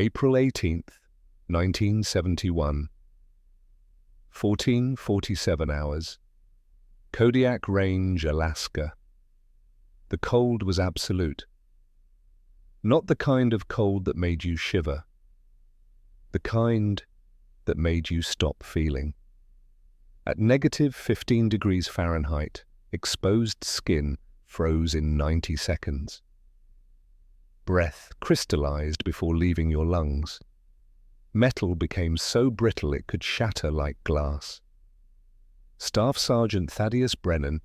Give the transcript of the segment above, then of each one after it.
April 18th, 1971. 14:47 hours. Kodiak Range, Alaska. The cold was absolute. Not the kind of cold that made you shiver. The kind that made you stop feeling. At -15 degrees Fahrenheit, exposed skin froze in 90 seconds. Breath crystallized before leaving your lungs. Metal became so brittle it could shatter like glass. Staff Sergeant Thaddeus Brennan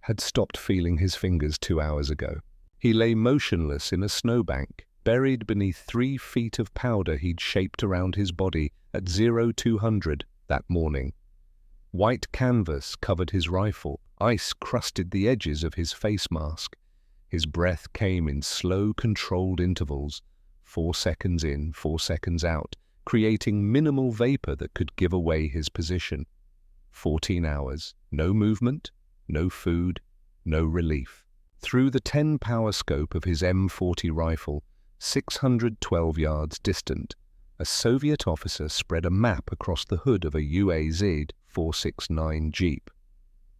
had stopped feeling his fingers 2 hours ago. He lay motionless in a snowbank, buried beneath 3 feet of powder he'd shaped around his body at 0200 that morning. White canvas covered his rifle. Ice crusted the edges of his face mask. His breath came in slow, controlled intervals, 4 seconds in, 4 seconds out, creating minimal vapor that could give away his position. 14 hours, no movement, no food, no relief. Through the 10-power scope of his M40 rifle, 612 yards distant, a Soviet officer spread a map across the hood of a UAZ 469 Jeep.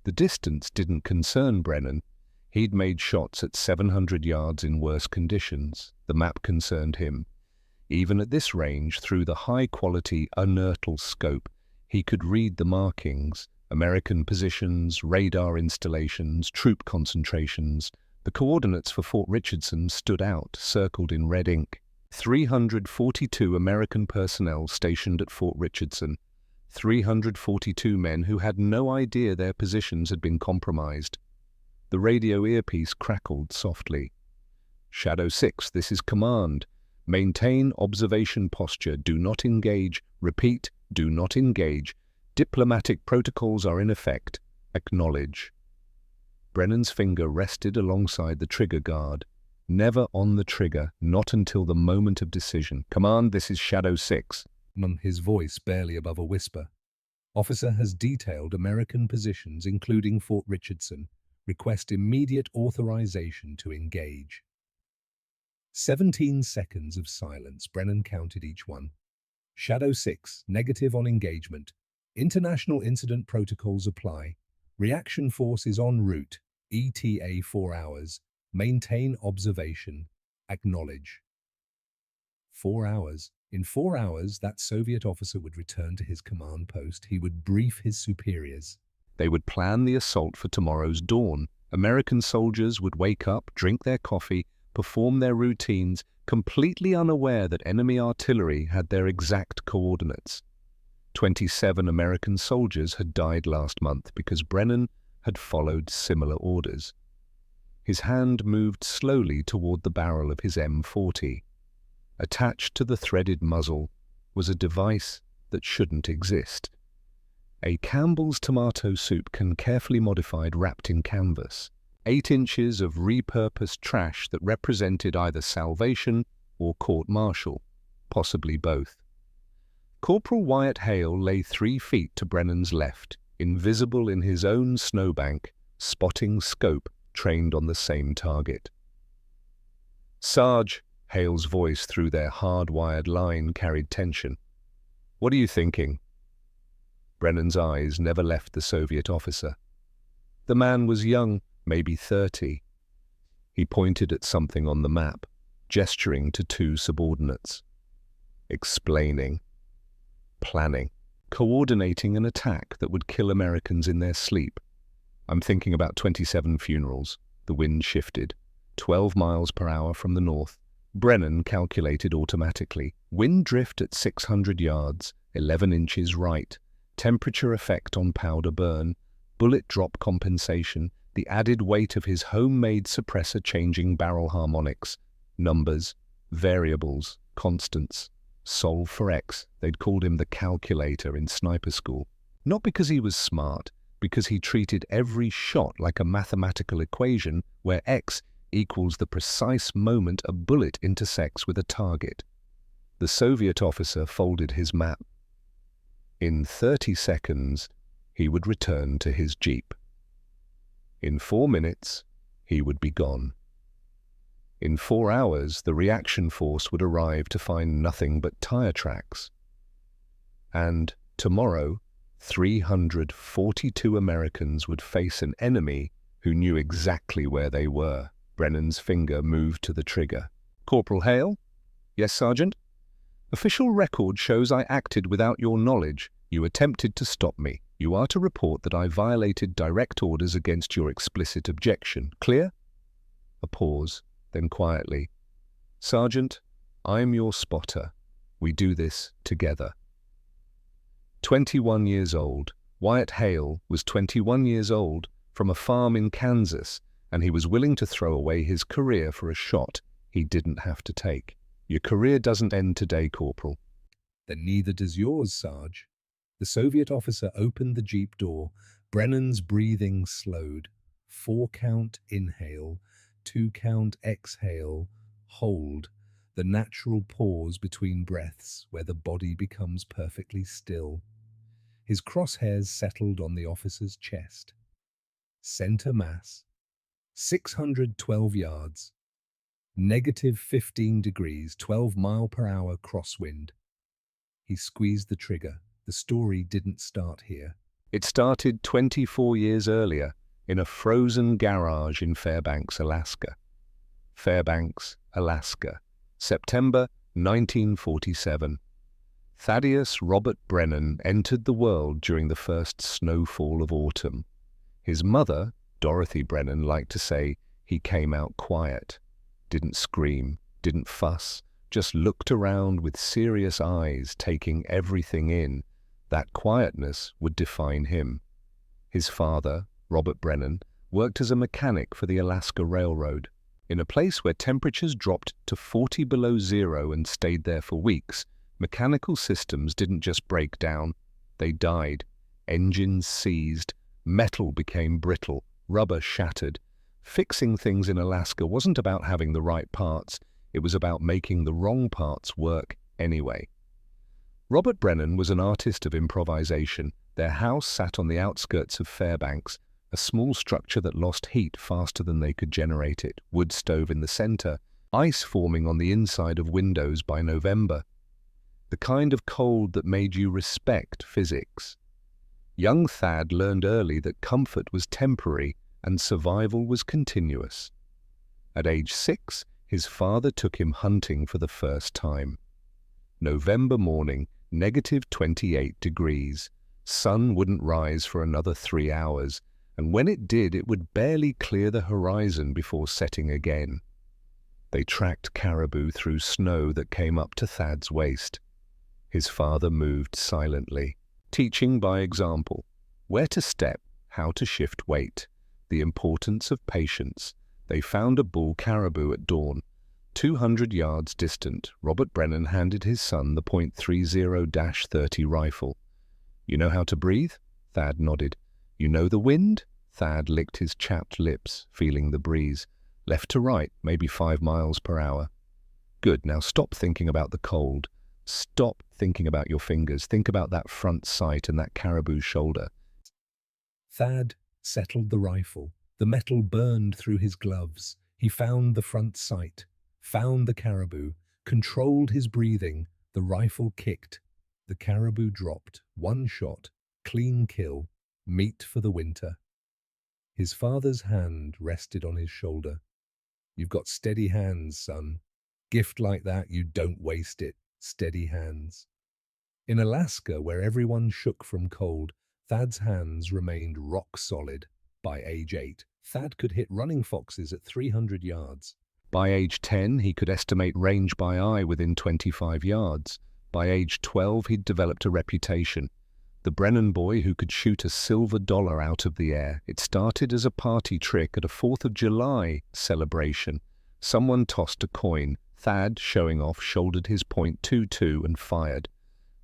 The distance didn't concern Brennan. He'd made shots at 700 yards in worse conditions. The map concerned him. Even at this range, through the high-quality, inertal scope, he could read the markings, American positions, radar installations, troop concentrations. The coordinates for Fort Richardson stood out, circled in red ink. 342 American personnel stationed at Fort Richardson. 342 men who had no idea their positions had been compromised. The radio earpiece crackled softly. Shadow 6, this is command. Maintain observation posture. Do not engage. Repeat, do not engage. Diplomatic protocols are in effect. Acknowledge. Brennan's finger rested alongside the trigger guard. Never on the trigger, not until the moment of decision. Command, this is Shadow 6. His voice barely above a whisper. Officer has detailed American positions, including Fort Richardson. Request immediate authorization to engage. 17 seconds of silence. Brennan counted each one. Shadow 6, negative on engagement. International incident protocols apply. Reaction force is en route. ETA 4 hours. Maintain observation. Acknowledge. 4 hours. In 4 hours, that Soviet officer would return to his command post. He would brief his superiors. They would plan the assault for tomorrow's dawn. American soldiers would wake up, drink their coffee, perform their routines, completely unaware that enemy artillery had their exact coordinates. 27 American soldiers had died last month because Brennan had followed similar orders. His hand moved slowly toward the barrel of his M40. Attached to the threaded muzzle was a device that shouldn't exist. A Campbell's tomato soup can carefully modified wrapped in canvas. 8 inches of repurposed trash that represented either salvation or court-martial, possibly both. Corporal Wyatt Hale lay 3 feet to Brennan's left, invisible in his own snowbank, spotting scope trained on the same target. Sarge, Hale's voice through their hard-wired line carried tension. What are you thinking? Brennan's eyes never left the Soviet officer. The man was young, maybe 30. He pointed at something on the map, gesturing to 2 subordinates. Explaining. Planning. Coordinating an attack that would kill Americans in their sleep. I'm thinking about 27 funerals. The wind shifted. 12 miles per hour from the north. Brennan calculated automatically. Wind drift at 600 yards, 11 inches right. Temperature effect on powder burn. Bullet drop compensation. The added weight of his homemade suppressor changing barrel harmonics. Numbers. Variables. Constants. Solve for X. They'd called him the calculator in sniper school. Not because he was smart, because he treated every shot like a mathematical equation where X equals the precise moment a bullet intersects with a target. The Soviet officer folded his map. In 30 seconds, he would return to his jeep. In 4 minutes, he would be gone. In 4 hours, the reaction force would arrive to find nothing but tire tracks. And tomorrow, 342 Americans would face an enemy who knew exactly where they were. Brennan's finger moved to the trigger. "Corporal Hale?" "Yes, Sergeant?" "Official record shows I acted without your knowledge. You attempted to stop me. You are to report that I violated direct orders against your explicit objection. Clear?" A pause, then quietly. "Sergeant, I'm your spotter. We do this together." 21 years old, Wyatt Hale was 21 years old, from a farm in Kansas, and he was willing to throw away his career for a shot he didn't have to take. "Your career doesn't end today, Corporal." "Then neither does yours, Sarge." The Soviet officer opened the Jeep door. Brennan's breathing slowed. 4-count inhale, 2-count exhale, hold. The natural pause between breaths where the body becomes perfectly still. His crosshairs settled on the officer's chest. Center mass, 612 yards. -15 degrees, 12 mile/hour crosswind. He squeezed the trigger. The story didn't start here. It started 24 years earlier, in a frozen garage in Fairbanks, Alaska. Fairbanks, Alaska, September 1947. Thaddeus Robert Brennan entered the world during the first snowfall of autumn. His mother, Dorothy Brennan, liked to say he came out quiet. Didn't scream, didn't fuss, just looked around with serious eyes, taking everything in. That quietness would define him. His father, Robert Brennan, worked as a mechanic for the Alaska Railroad. In a place where temperatures dropped to 40 below zero and stayed there for weeks, mechanical systems didn't just break down, they died. Engines seized, metal became brittle, rubber shattered. Fixing things in Alaska wasn't about having the right parts, it was about making the wrong parts work anyway. Robert Brennan was an artist of improvisation. Their house sat on the outskirts of Fairbanks, a small structure that lost heat faster than they could generate it, wood stove in the center, ice forming on the inside of windows by November. The kind of cold that made you respect physics. Young Thad learned early that comfort was temporary and survival was continuous. At age 6, his father took him hunting for the first time. November morning, -28 degrees. Sun wouldn't rise for another 3 hours, and when it did, it would barely clear the horizon before setting again. They tracked caribou through snow that came up to Thad's waist. His father moved silently, teaching by example, where to step, how to shift weight, the importance of patience. They found a bull caribou at dawn. 200 yards distant, Robert Brennan handed his son the .30-30 rifle. "You know how to breathe?" Thad nodded. "You know the wind?" Thad licked his chapped lips, feeling the breeze. "Left to right, maybe 5 miles per hour." "Good, now stop thinking about the cold. Stop thinking about your fingers. Think about that front sight and that caribou shoulder." Thad settled the rifle. The metal burned through his gloves. He found the front sight, found the caribou, controlled his breathing. The rifle kicked. The caribou dropped. One shot, clean kill, meat for the winter. His father's hand rested on his shoulder. "You've got steady hands, son. Gift like that, you don't waste it. Steady hands." In Alaska, where everyone shook from cold, Thad's hands remained rock solid. By age 8, Thad could hit running foxes at 300 yards. By age 10, he could estimate range by eye within 25 yards. By age 12, he'd developed a reputation. The Brennan boy who could shoot a silver dollar out of the air. It started as a party trick at a 4th of July celebration. Someone tossed a coin. Thad, showing off, shouldered his .22 and fired.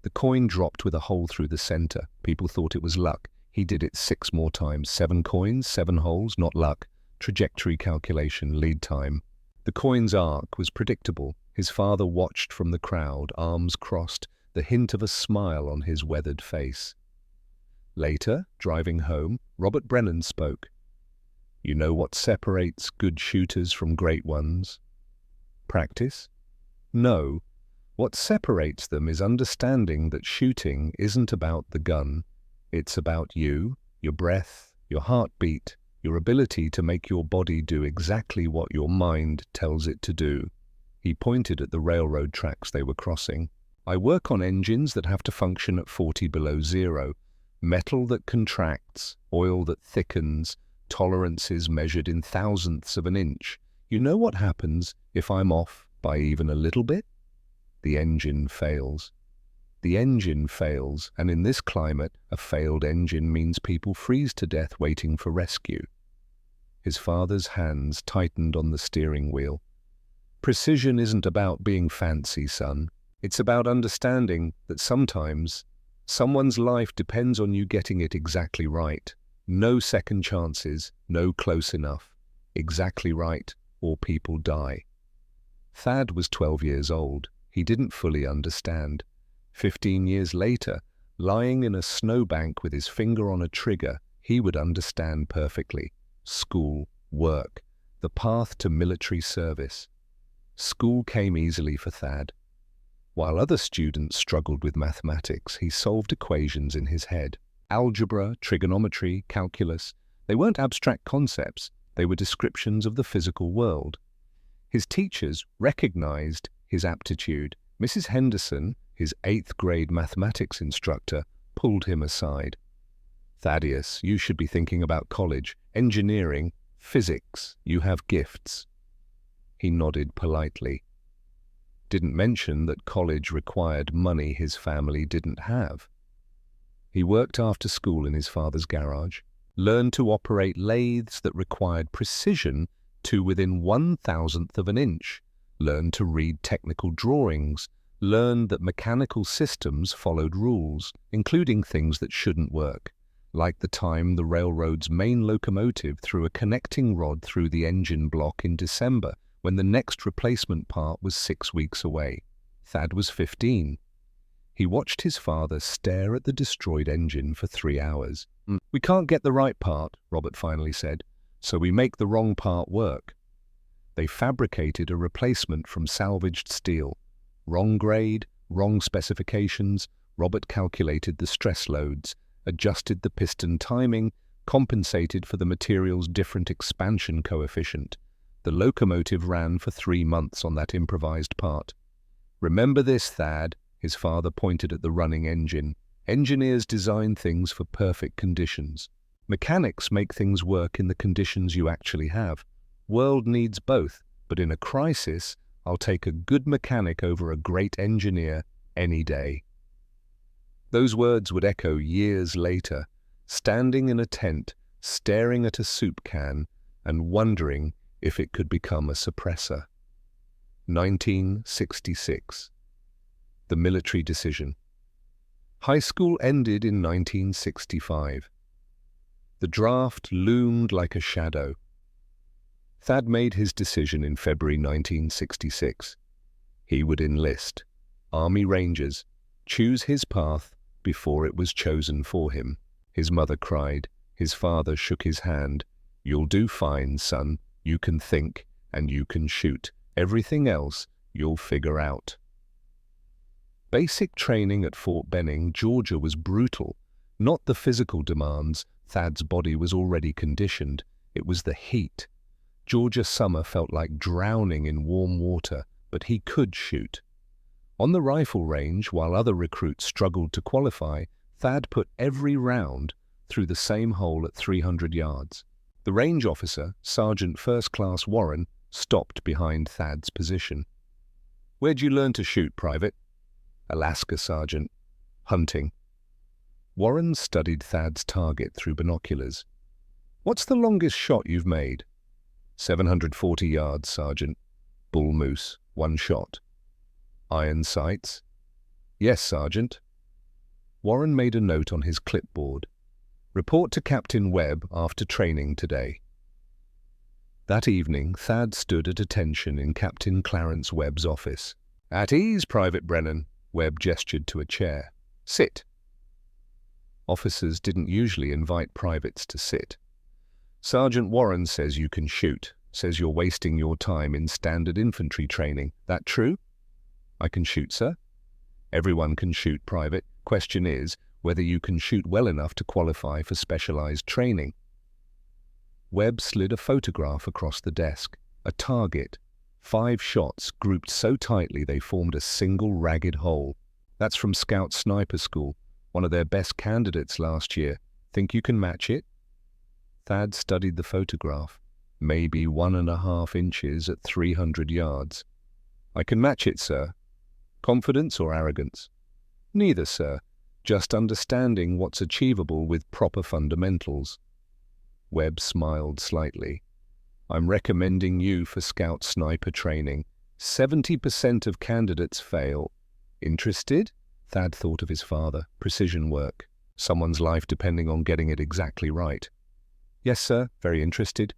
The coin dropped with a hole through the center. People thought it was luck. He did it 6 more times. 7 coins, 7 holes, not luck. Trajectory calculation, lead time. The coin's arc was predictable. His father watched from the crowd, arms crossed, the hint of a smile on his weathered face. Later, driving home, Robert Brennan spoke. "You know what separates good shooters from great ones? Practice? No. What separates them is understanding that shooting isn't about the gun. It's about you, your breath, your heartbeat, your ability to make your body do exactly what your mind tells it to do. He pointed at the railroad tracks they were crossing. I work on engines that have to function at 40 below zero, metal that contracts, oil that thickens, tolerances measured in thousandths of an inch. You know what happens if I'm off by even a little bit? The engine fails. The engine fails, and in this climate, a failed engine means people freeze to death waiting for rescue. His father's hands tightened on the steering wheel. Precision isn't about being fancy, son. It's about understanding that sometimes someone's life depends on you getting it exactly right. No second chances, no close enough. Exactly right, or people die. Thad was 12 years old. He didn't fully understand. 15 years later, lying in a snowbank with his finger on a trigger, he would understand perfectly. School, work, the path to military service. School came easily for Thad. While other students struggled with mathematics, he solved equations in his head. Algebra, trigonometry, calculus, they weren't abstract concepts, they were descriptions of the physical world. His teachers recognized his aptitude. Mrs. Henderson, his 8th grade mathematics instructor, pulled him aside. "Thaddeus, you should be thinking about college, engineering, physics. You have gifts." He nodded politely. Didn't mention that college required money his family didn't have. He worked after school in his father's garage, learned to operate lathes that required precision to within 1,000th of an inch, learned to read technical drawings, learned that mechanical systems followed rules, including things that shouldn't work, like the time the railroad's main locomotive threw a connecting rod through the engine block in December when the next replacement part was 6 weeks away. Thad was 15. He watched his father stare at the destroyed engine for 3 hours. "We can't get the right part," Robert finally said, "so we make the wrong part work." They fabricated a replacement from salvaged steel. Wrong grade, wrong specifications. Robert calculated the stress loads, adjusted the piston timing, compensated for the material's different expansion coefficient. The locomotive ran for 3 months on that improvised part. "Remember this, Thad," his father pointed at the running engine. "Engineers design things for perfect conditions. Mechanics make things work in the conditions you actually have. World needs both, but in a crisis, I'll take a good mechanic over a great engineer any day." Those words would echo years later, standing in a tent, staring at a soup can, and wondering if it could become a suppressor. 1966. The military decision. High school ended in 1965. The draft loomed like a shadow. Thad made his decision in February 1966. He would enlist. Army Rangers. Choose his path before it was chosen for him. His mother cried. His father shook his hand. "You'll do fine, son. You can think, and you can shoot. Everything else you'll figure out." Basic training at Fort Benning, Georgia was brutal. Not the physical demands. Thad's body was already conditioned. It was the heat. Georgia summer felt like drowning in warm water, but he could shoot. On the rifle range, while other recruits struggled to qualify, Thad put every round through the same hole at 300 yards. The range officer, Sergeant First Class Warren, stopped behind Thad's position. "Where'd you learn to shoot, Private?" "Alaska, Sergeant." "Hunting." Warren studied Thad's target through binoculars. "What's the longest shot you've made?" 740 yards, Sergeant. "Bull moose, 1 shot." "Iron sights?" "Yes, Sergeant." Warren made a note on his clipboard. "Report to Captain Webb after training today." That evening, Thad stood at attention in Captain Clarence Webb's office. "At ease, Private Brennan." Webb gestured to a chair. "Sit." Officers didn't usually invite privates to sit. "Sergeant Warren says you can shoot. Says you're wasting your time in standard infantry training. That true? I can shoot, sir. Everyone can shoot, Private. Question is whether you can shoot well enough to qualify for specialized training. Webb slid a photograph across the desk. A target. 5 shots grouped so tightly they formed a single ragged hole. That's from Scout Sniper School, one of their best candidates last year. Think you can match it? Thad studied the photograph. Maybe 1.5 inches at 300 yards. I can match it, sir. Confidence or arrogance? Neither, sir. Just understanding what's achievable with proper fundamentals. Webb smiled slightly. I'm recommending you for Scout Sniper training. 70% of candidates fail. Interested? Thad thought of his father. Precision work. Someone's life depending on getting it exactly right. Yes, sir. Very interested.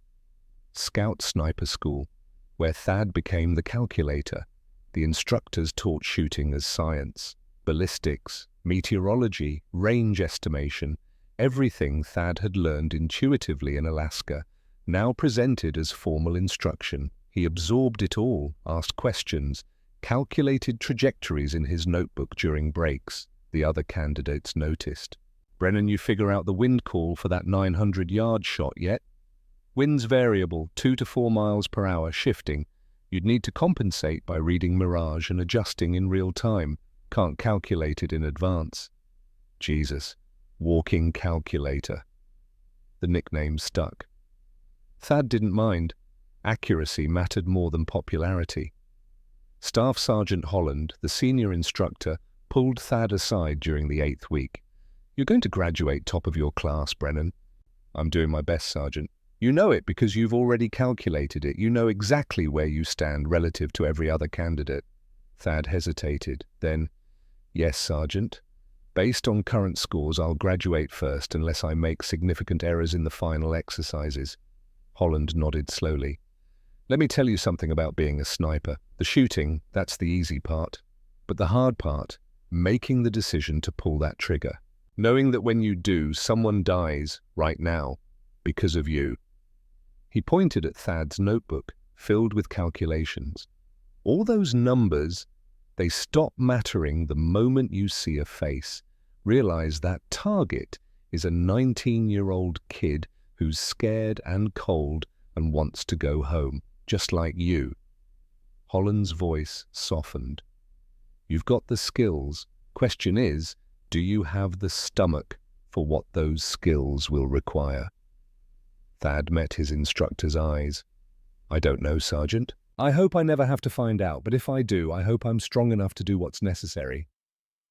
Scout Sniper School, where Thad became the calculator. The instructors taught shooting as science, ballistics, meteorology, range estimation, everything Thad had learned intuitively in Alaska, now presented as formal instruction. He absorbed it all, asked questions, calculated trajectories in his notebook during breaks. The other candidates noticed. Brennan, you figure out the wind call for that 900-yard shot yet? Wind's variable, 2 to 4 miles per hour, shifting. You'd need to compensate by reading Mirage and adjusting in real time. Can't calculate it in advance. Jesus, walking calculator. The nickname stuck. Thad didn't mind. Accuracy mattered more than popularity. Staff Sergeant Holland, the senior instructor, pulled Thad aside during the 8th week. You're going to graduate top of your class, Brennan. I'm doing my best, Sergeant. You know it because you've already calculated it. You know exactly where you stand relative to every other candidate. Thad hesitated. Then, yes, Sergeant. Based on current scores, I'll graduate first unless I make significant errors in the final exercises. Holland nodded slowly. Let me tell you something about being a sniper. The shooting, that's the easy part. But the hard part, making the decision to pull that trigger. Knowing that when you do, someone dies right now because of you. He pointed at Thad's notebook, filled with calculations. All those numbers, they stop mattering the moment you see a face. Realize that target is a 19-year-old kid who's scared and cold and wants to go home, just like you. Holland's voice softened. You've got the skills. Question is, do you have the stomach for what those skills will require? Thad met his instructor's eyes. I don't know, Sergeant. I hope I never have to find out, but if I do, I hope I'm strong enough to do what's necessary.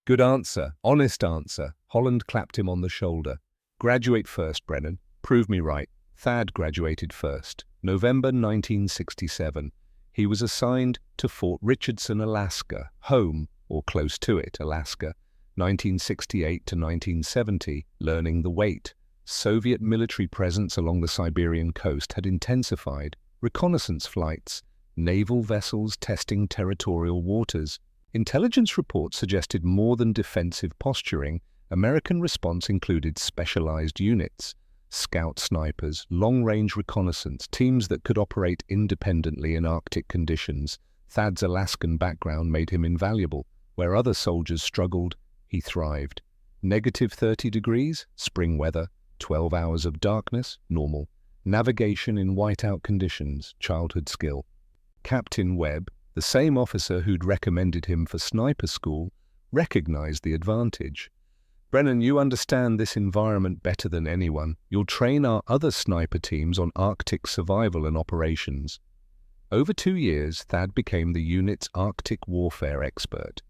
Good answer. Honest answer. Holland clapped him on the shoulder. Graduate first, Brennan. Prove me right. Thad graduated first. November 1967. He was assigned to Fort Richardson, Alaska, home, or close to it, Alaska, 1968 to 1970, learning the weight. Soviet military presence along the Siberian coast had intensified. Reconnaissance flights, naval vessels testing territorial waters. Intelligence reports suggested more than defensive posturing. American response included specialized units, scout snipers, long-range reconnaissance, teams that could operate independently in Arctic conditions. Thad's Alaskan background made him invaluable. Where other soldiers struggled, he thrived. Negative 30 degrees, spring weather. 12 hours of darkness, normal. Navigation in whiteout conditions, childhood skill. Captain Webb, the same officer who'd recommended him for sniper school, recognized the advantage. Brennan, you understand this environment better than anyone. You'll train our other sniper teams on Arctic survival and operations. Over 2 years, Thad became the unit's Arctic warfare expert.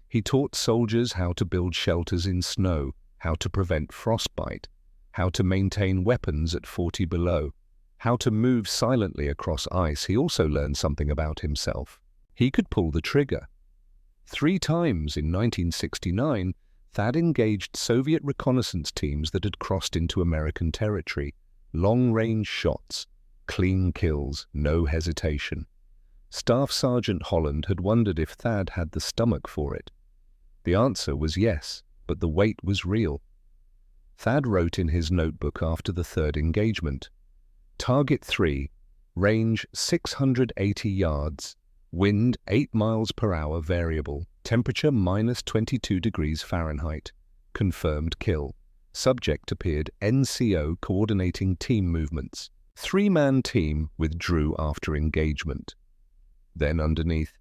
He taught soldiers how to build shelters in snow, how to prevent frostbite, how to maintain weapons at 40 below, how to move silently across ice. He also learned something about himself. He could pull the trigger. 3 times in 1969, Thad engaged Soviet reconnaissance teams that had crossed into American territory. Long-range shots, clean kills, no hesitation. Staff Sergeant Holland had wondered if Thad had the stomach for it. The answer was yes, but the weight was real. Thad wrote in his notebook after the 3rd engagement, Target 3, Range 680 yards. Wind 8 miles per hour variable. Temperature -22 degrees Fahrenheit. Confirmed kill. Subject appeared NCO coordinating team movements. 3-man team withdrew after engagement. Then underneath,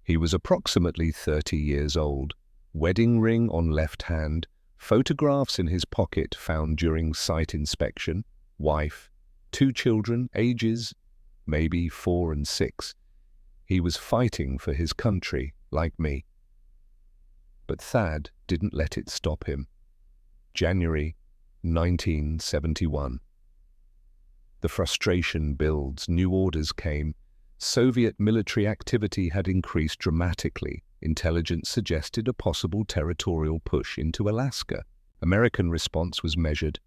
he was approximately 30 years old. Wedding ring on left hand. Photographs in his pocket found during site inspection. Wife. 2 children, ages maybe 4 and 6. He was fighting for his country, like me. But Thad didn't let it stop him. January 1971. The frustration builds. New orders came. Soviet military activity had increased dramatically. Intelligence suggested a possible territorial push into Alaska. American response was measured.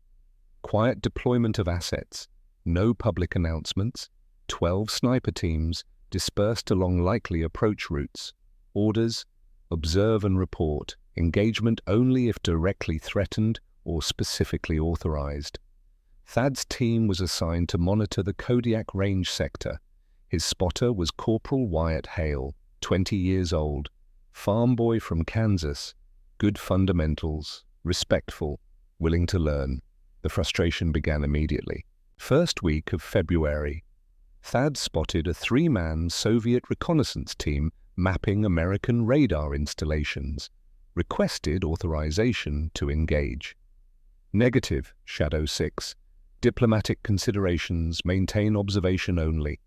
Quiet deployment of assets. No public announcements. 12 sniper teams dispersed along likely approach routes. Orders: observe and report. Engagement only if directly threatened or specifically authorized. Thad's team was assigned to monitor the Kodiak Range sector. His spotter was Corporal Wyatt Hale, 20 years old, farm boy from Kansas, good fundamentals, respectful, willing to learn. The frustration began immediately. First week of February, Thad spotted a 3-man Soviet reconnaissance team mapping American radar installations. Requested authorization to engage. Negative, Shadow 6. Diplomatic considerations, maintain observation only.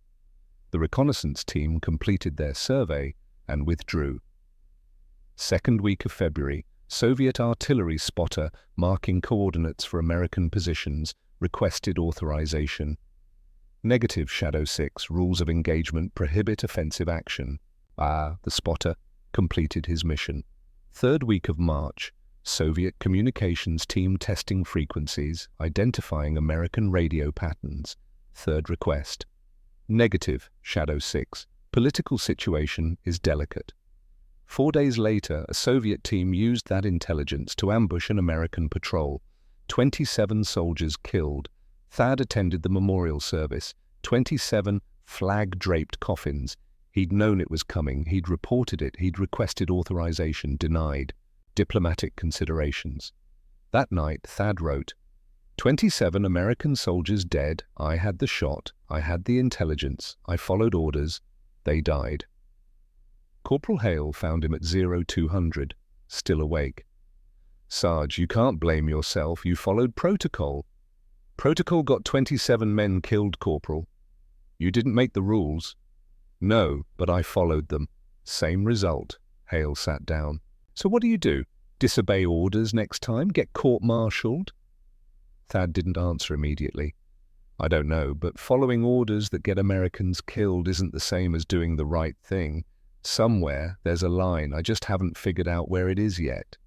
The reconnaissance team completed their survey and withdrew. Second week of February, Soviet artillery spotter marking coordinates for American positions requested authorization. Negative, Shadow 6. Rules of engagement prohibit offensive action. The spotter completed his mission. Third week of March, Soviet communications team testing frequencies, identifying American radio patterns. Third request. Negative, Shadow 6. Political situation is delicate. 4 days later, a Soviet team used that intelligence to ambush an American patrol. 27 soldiers killed. Thad attended the memorial service. 27 flag-draped coffins. He'd known it was coming. He'd reported it. He'd requested authorization. Denied. Diplomatic considerations. That night, Thad wrote, 27 American soldiers dead. I had the shot. I had the intelligence. I followed orders. They died. Corporal Hale found him at 0200, still awake. Sarge, you can't blame yourself. You followed protocol. Protocol got 27 men killed, Corporal. You didn't make the rules. No, but I followed them. Same result. Hale sat down. So what do? Disobey orders next time? Get court-martialed? Thad didn't answer immediately. I don't know, but following orders that get Americans killed isn't the same as doing the right thing. Somewhere there's a line. I just haven't figured out where it is yet.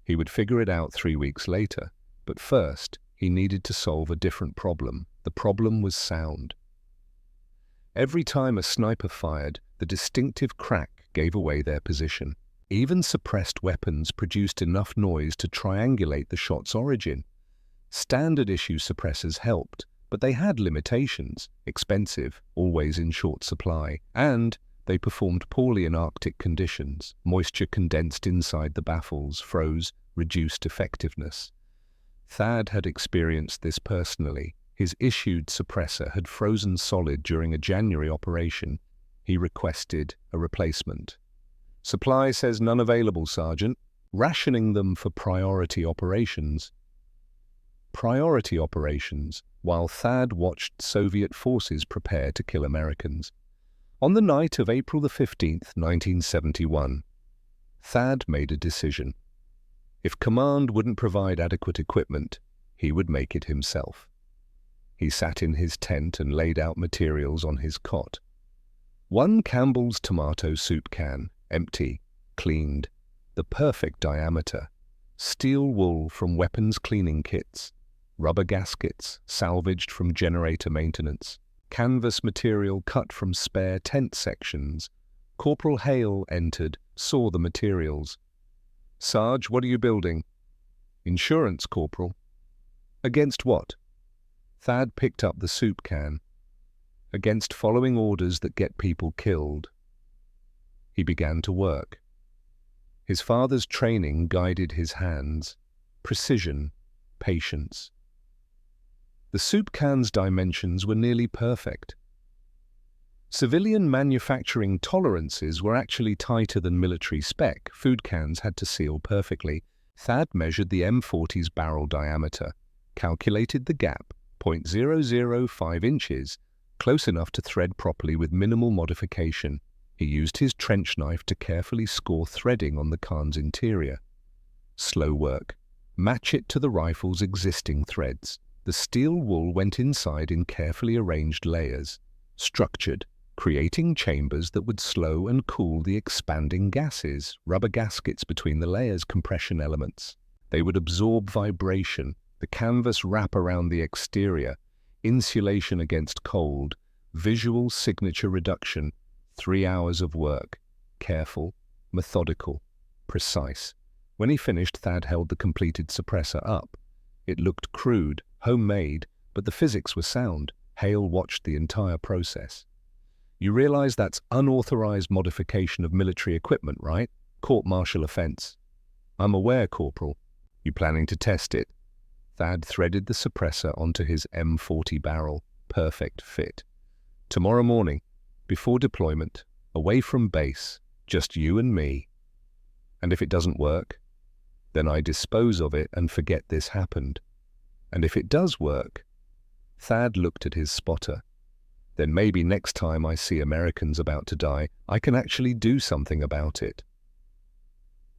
He would figure it out 3 weeks later, but first he needed to solve a different problem. The problem was sound. Every time a sniper fired, the distinctive crack gave away their position. Even suppressed weapons produced enough noise to triangulate the shot's origin. Standard-issue suppressors helped, but they had limitations, expensive, always in short supply, and they performed poorly in Arctic conditions. Moisture condensed inside the baffles, froze, reduced effectiveness. Thad had experienced this personally. His issued suppressor had frozen solid during a January operation. He requested a replacement. Supply says none available, Sergeant. Rationing them for priority operations. Priority operations, while Thad watched Soviet forces prepare to kill Americans. On the night of April the 15th, 1971, Thad made a decision. If command wouldn't provide adequate equipment, he would make it himself. He sat in his tent and laid out materials on his cot. 1 Campbell's tomato soup can, empty, cleaned, the perfect diameter, steel wool from weapons cleaning kits, rubber gaskets salvaged from generator maintenance, canvas material cut from spare tent sections. Corporal Hale entered, saw the materials. Sarge, what are you building? Insurance, Corporal. Against what? Thad picked up the soup can. against following orders that get people killed. He began to work. His father's training guided his hands. Precision, patience. The soup can's dimensions were nearly perfect. Civilian manufacturing tolerances were actually tighter than military spec. Food cans had to seal perfectly. Thad measured the M40's barrel diameter, calculated the gap, 0.005 inches, close enough to thread properly with minimal modification. He used his trench knife to carefully score threading on the can's interior. Slow work. Match it to the rifle's existing threads. The steel wool went inside in carefully arranged layers, structured, creating chambers that would slow and cool the expanding gases, rubber gaskets between the layers, compression elements. They would absorb vibration, the canvas wrap around the exterior, insulation against cold, visual signature reduction. 3 hours of work. Careful, methodical, precise. When he finished, Thad held the completed suppressor up. It looked crude, homemade, but the physics were sound. Hale watched the entire process. You realize that's unauthorized modification of military equipment, right? Court-martial offense. I'm aware, Corporal. You planning to test it? Thad threaded the suppressor onto his M40 barrel. Perfect fit. Tomorrow morning, before deployment, away from base, just you and me. And if it doesn't work, then I dispose of it and forget this happened. And if it does work, Thad looked at his spotter. Then maybe next time I see Americans about to die, I can actually do something about it.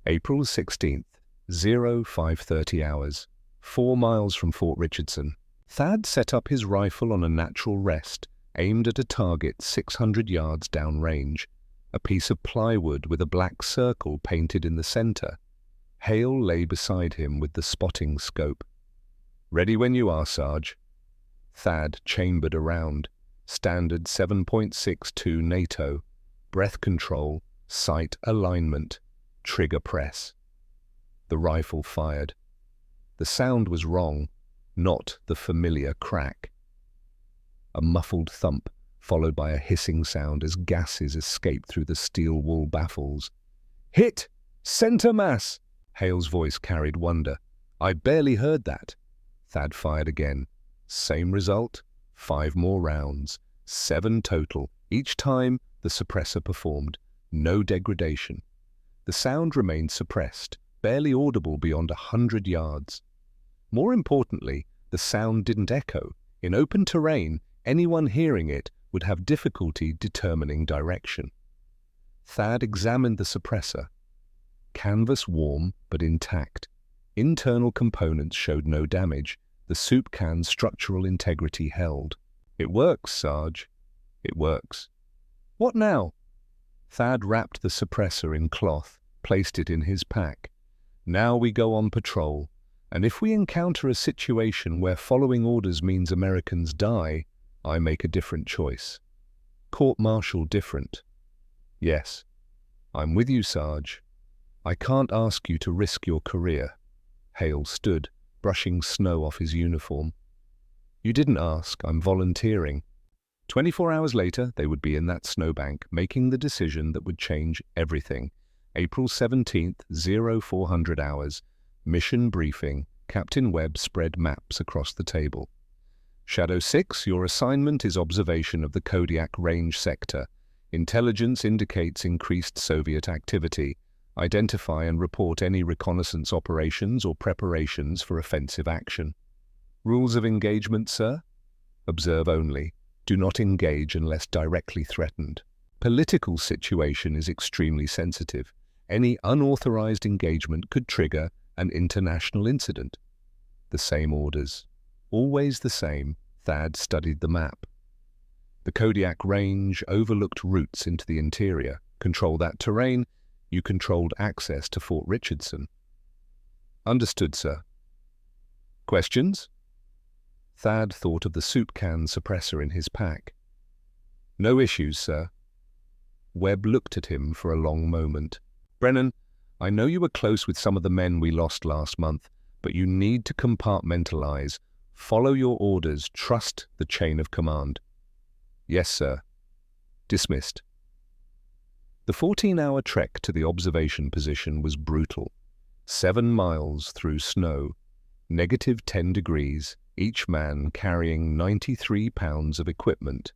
April 16th, 05:30 hours, 4 miles from Fort Richardson. Thad set up his rifle on a natural rest, aimed at a target 600 yards downrange, a piece of plywood with a black circle painted in the center. Hale lay beside him with the spotting scope. Ready when you are, Sarge. Thad chambered around. Standard 7.62 NATO. Breath control, sight alignment, trigger press. The rifle fired. The sound was wrong, not the familiar crack. A muffled thump, followed by a hissing sound as gases escaped through the steel wool baffles. Hit! Center mass! Hale's voice carried wonder. I barely heard that. Thad fired again. Same result. 5 more rounds. 7 total. Each time, the suppressor performed. No degradation. The sound remained suppressed, barely audible beyond 100 yards. More importantly, the sound didn't echo. In open terrain, anyone hearing it would have difficulty determining direction. Thad examined the suppressor. Canvas warm but intact. Internal components showed no damage. The soup can's structural integrity held. It works, Sarge. It works. What now? Thad wrapped the suppressor in cloth, placed it in his pack. Now we go on patrol, and if we encounter a situation where following orders means Americans die, I make a different choice. Court-martial different. Yes, I'm with you, Sarge. I can't ask you to risk your career. Hale stood, brushing snow off his uniform. You didn't ask, I'm volunteering. 24 hours later, they would be in that snowbank, making the decision that would change everything. April 17th, 0400 hours. Mission briefing. Captain Webb spread maps across the table. Shadow 6, your assignment is observation of the Kodiak Range sector. Intelligence indicates increased Soviet activity. Identify and report any reconnaissance operations or preparations for offensive action. Rules of engagement, sir? Observe only. Do not engage unless directly threatened. Political situation is extremely sensitive. Any unauthorized engagement could trigger an international incident. The same orders. Always the same. Thad studied the map. The Kodiak Range overlooked routes into the interior. Control that terrain. You controlled access to Fort Richardson. Understood, sir. Questions? Thad thought of the soup can suppressor in his pack. No issues, sir. Webb looked at him for a long moment. Brennan, I know you were close with some of the men we lost last month, but you need to compartmentalize. Follow your orders. Trust the chain of command. Yes, sir. Dismissed. The 14-hour trek to the observation position was brutal. 7 miles through snow, -10 degrees, each man carrying 93 pounds of equipment.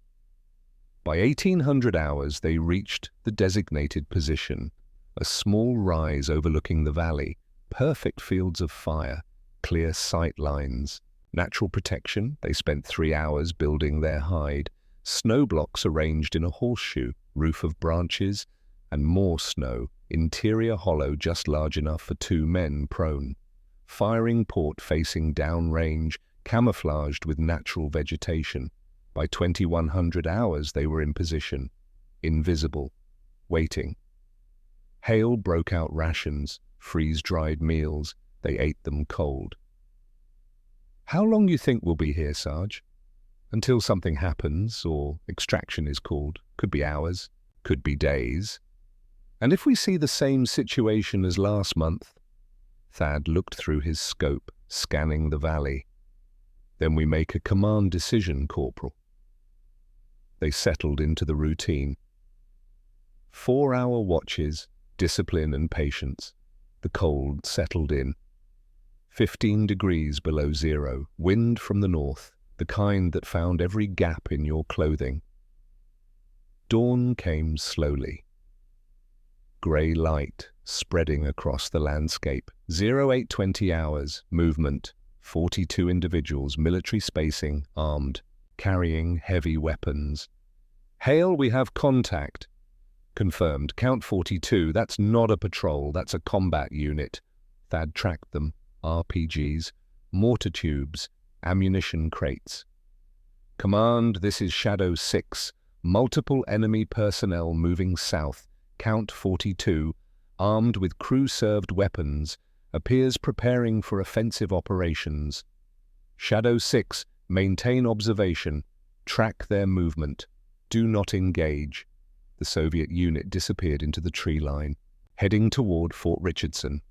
By 1800 hours, they reached the designated position, a small rise overlooking the valley, perfect fields of fire, clear sight lines. Natural protection, they spent 3 hours building their hide, snow blocks arranged in a horseshoe, roof of branches, and more snow, interior hollow just large enough for 2 men prone. Firing port facing downrange, camouflaged with natural vegetation. By 2100 hours they were in position, invisible, waiting. Hail broke out rations, freeze-dried meals. They ate them cold. How long you think we'll be here, Sarge? Until something happens, or extraction is called. Could be hours, could be days. And if we see the same situation as last month? Thad looked through his scope, scanning the valley. Then we make a command decision, Corporal. They settled into the routine. 4-hour watches, discipline and patience. The cold settled in. 15 degrees below zero, wind from the north, the kind that found every gap in your clothing. Dawn came slowly. Grey light spreading across the landscape. 0820 hours, movement. 42 individuals, military spacing, armed, carrying heavy weapons. Hail, we have contact. Confirmed. Count 42. That's not a patrol, that's a combat unit. Thad tracked them. RPGs, mortar tubes, ammunition crates. Command, this is Shadow 6. Multiple enemy personnel moving south. Count 42. Armed with crew-served weapons. Appears preparing for offensive operations. Shadow 6, maintain observation. Track their movement. Do not engage. The Soviet unit disappeared into the tree line, heading toward Fort Richardson.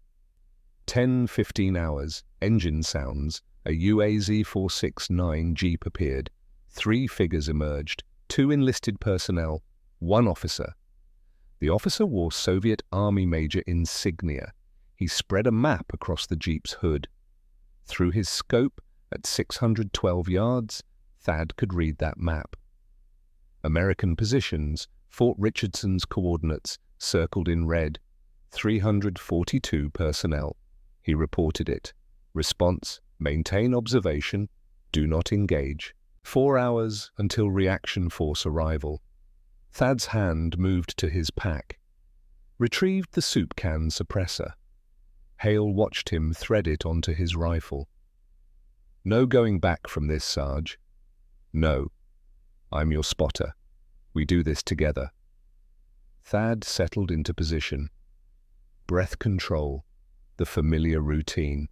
10-15 hours, engine sounds. A UAZ-469 Jeep appeared. 3 figures emerged, 2 enlisted personnel, 1 officer. The officer wore Soviet Army Major insignia. He spread a map across the Jeep's hood. Through his scope, at 612 yards, Thad could read that map. American positions, Fort Richardson's coordinates, circled in red. 342 personnel. He reported it. Response, maintain observation, do not engage. 4 hours until reaction force arrival. Thad's hand moved to his pack. Retrieved the soup can suppressor. Hale watched him thread it onto his rifle. No going back from this, Sarge. No. I'm your spotter. We do this together. Thad settled into position. Breath control, the familiar routine.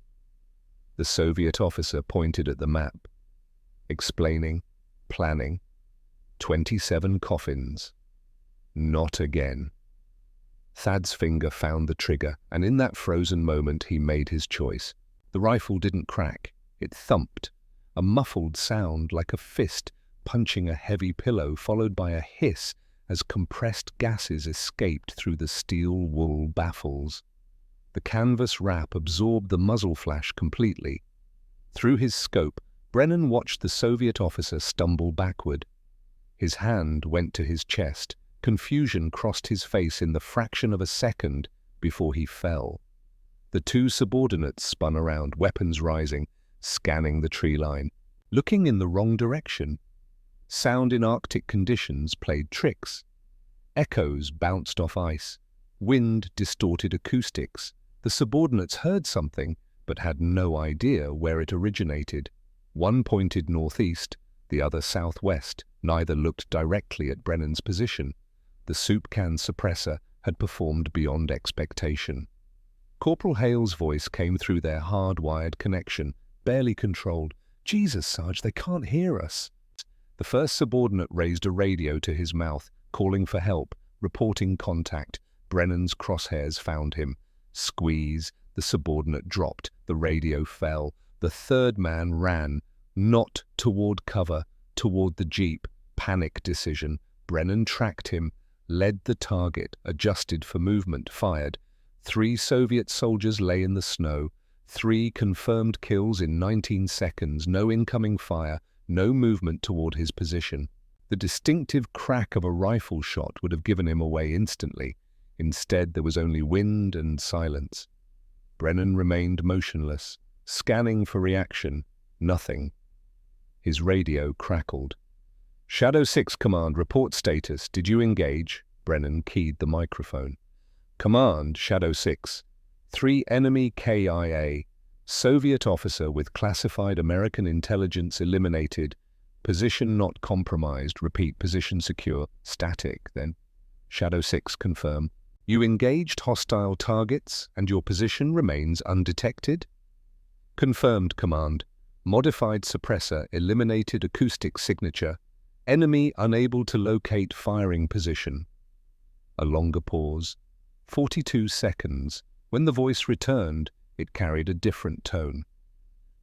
The Soviet officer pointed at the map, explaining, planning. 27 coffins. Not again. Thad's finger found the trigger, and in that frozen moment he made his choice. The rifle didn't crack. It thumped, a muffled sound like a fist punching a heavy pillow, followed by a hiss as compressed gases escaped through the steel wool baffles. The canvas wrap absorbed the muzzle flash completely. Through his scope, Brennan watched the Soviet officer stumble backward. His hand went to his chest. Confusion crossed his face in the fraction of a second before he fell. The 2 subordinates spun around, weapons rising, scanning the tree line, looking in the wrong direction. Sound in Arctic conditions played tricks. Echoes bounced off ice. Wind distorted acoustics. The subordinates heard something, but had no idea where it originated. One pointed northeast, the other southwest. Neither looked directly at Brennan's position. The soup can suppressor had performed beyond expectation. Corporal Hale's voice came through their hard-wired connection, barely controlled. Jesus, Sarge, they can't hear us. The first subordinate raised a radio to his mouth, calling for help, reporting contact. Brennan's crosshairs found him. Squeeze. The subordinate dropped. The radio fell. The third man ran, not toward cover, toward the Jeep, panic decision. Brennan tracked him, led the target, adjusted for movement, fired. 3 Soviet soldiers lay in the snow. 3 confirmed kills in 19 seconds, no incoming fire, no movement toward his position. The distinctive crack of a rifle shot would have given him away instantly. Instead, there was only wind and silence. Brennan remained motionless, scanning for reaction. Nothing. His radio crackled. Shadow 6 Command, report status. Did you engage? Brennan keyed the microphone. Command, Shadow 6. 3 enemy KIA. Soviet officer with classified American intelligence eliminated. Position not compromised. Repeat, position secure. Static, then. Shadow 6, confirm. You engaged hostile targets and your position remains undetected? Confirmed, Command. Modified suppressor eliminated acoustic signature. Enemy unable to locate firing position. A longer pause. 42 seconds. When the voice returned, it carried a different tone.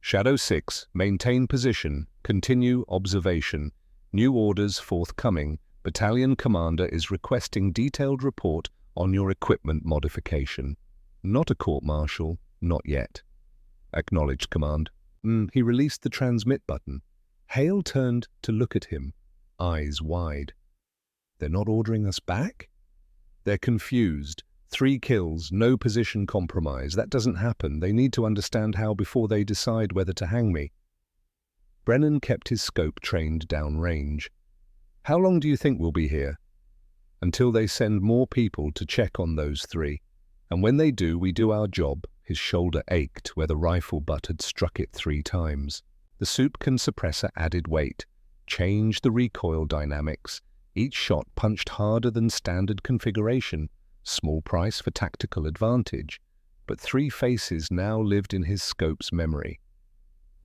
Shadow 6, maintain position, continue observation. New orders forthcoming. Battalion commander is requesting detailed report on your equipment modification. Not a court-martial, not yet. Acknowledged, Command. He released the transmit button. Hale turned to look at him, eyes wide. They're not ordering us back? They're confused. 3 kills, no position compromise. That doesn't happen. They need to understand how before they decide whether to hang me. Brennan kept his scope trained downrange. How long do you think we'll be here? Until they send more people to check on those 3. And when they do, we do our job. His shoulder ached where the rifle butt had struck it 3 times. The Supcan suppressor added weight, changed the recoil dynamics. Each shot punched harder than standard configuration. Small price for tactical advantage, but 3 faces now lived in his scope's memory.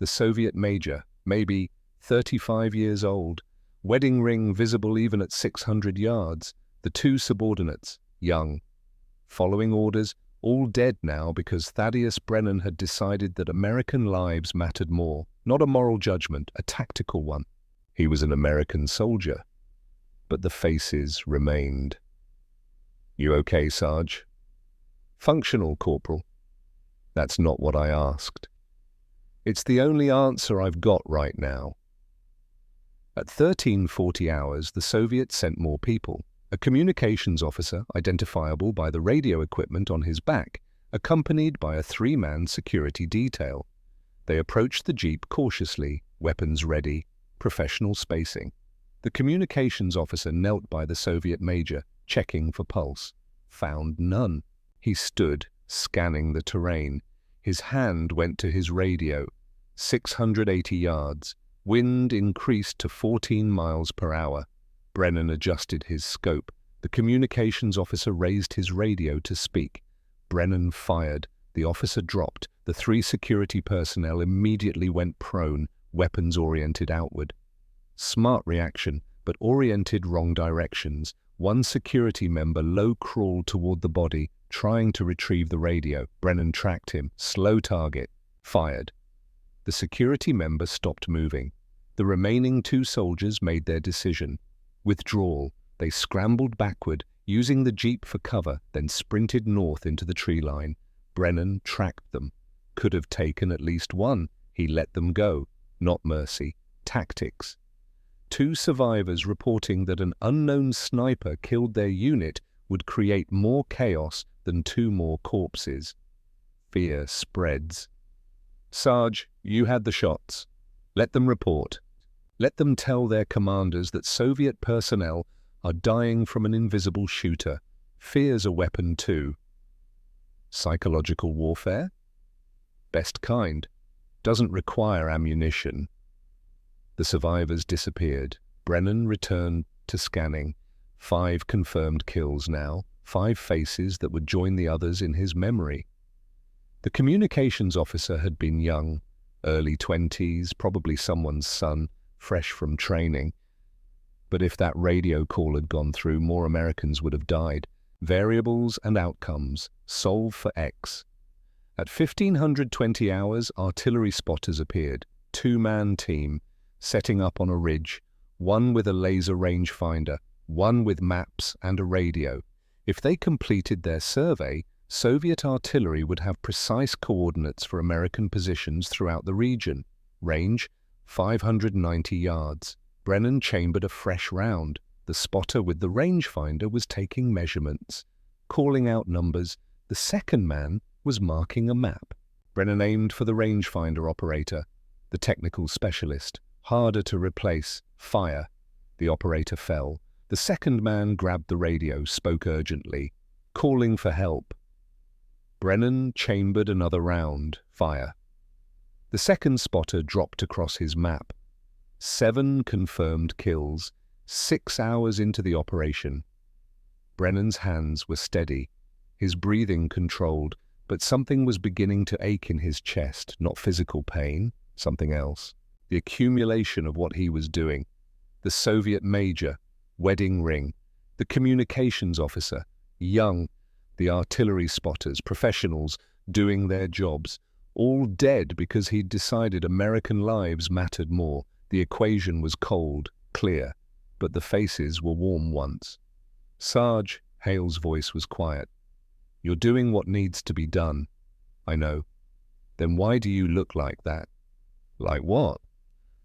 The Soviet major, maybe 35 years old, wedding ring visible even at 600 yards. The 2 subordinates, young. Following orders, all dead now because Thaddeus Brennan had decided that American lives mattered more, not a moral judgment, a tactical one. He was an American soldier, but the faces remained. You okay, Sarge? Functional, Corporal. That's not what I asked. It's the only answer I've got right now. At 1340 hours, the Soviets sent more people. A communications officer, identifiable by the radio equipment on his back, accompanied by a 3-man security detail. They approached the jeep cautiously, weapons ready, professional spacing. The communications officer knelt by the Soviet major, checking for pulse. Found none. He stood, scanning the terrain. His hand went to his radio. 680 yards. Wind increased to 14 miles per hour. Brennan adjusted his scope. The communications officer raised his radio to speak. Brennan fired. The officer dropped. The 3 security personnel immediately went prone, weapons oriented outward. Smart reaction, but oriented wrong directions. 1 security member low-crawled toward the body, trying to retrieve the radio. Brennan tracked him. Slow target. Fired. The security member stopped moving. The remaining 2 soldiers made their decision. Withdrawal. They scrambled backward, using the jeep for cover, then sprinted north into the tree line. Brennan tracked them. Could have taken at least 1. He let them go. Not mercy. Tactics. 2 survivors reporting that an unknown sniper killed their unit would create more chaos than 2 more corpses. Fear spreads. Sarge, you had the shots. Let them report. Let them tell their commanders that Soviet personnel are dying from an invisible shooter. Fear's a weapon too. Psychological warfare? Best kind. Doesn't require ammunition. The survivors disappeared. Brennan returned to scanning. 5 confirmed kills now, 5 faces that would join the others in his memory. The communications officer had been young, early 20s, probably someone's son, fresh from training. But if that radio call had gone through, more Americans would have died. Variables and outcomes. Solve for X. At 1520 hours, artillery spotters appeared. 2-man team, setting up on a ridge. one with a laser rangefinder, one with maps and a radio. If they completed their survey, Soviet artillery would have precise coordinates for American positions throughout the region. Range, 590 yards. Brennan chambered a fresh round. The spotter with the rangefinder was taking measurements, calling out numbers. The second man was marking a map. Brennan aimed for the rangefinder operator, the technical specialist. Harder to replace. Fire. The operator fell. The second man grabbed the radio, spoke urgently, calling for help. Brennan chambered another round. Fire. The second spotter dropped across his map. 7 confirmed kills, 6 hours into the operation. Brennan's hands were steady, his breathing controlled, but something was beginning to ache in his chest, not physical pain, something else. The accumulation of what he was doing. The Soviet major, wedding ring, the communications officer, young, the artillery spotters, professionals, doing their jobs, all dead because he'd decided American lives mattered more. The equation was cold, clear, but the faces were warm ones. Sarge, Hale's voice was quiet. You're doing what needs to be done. I know. Then why do you look like that? Like what?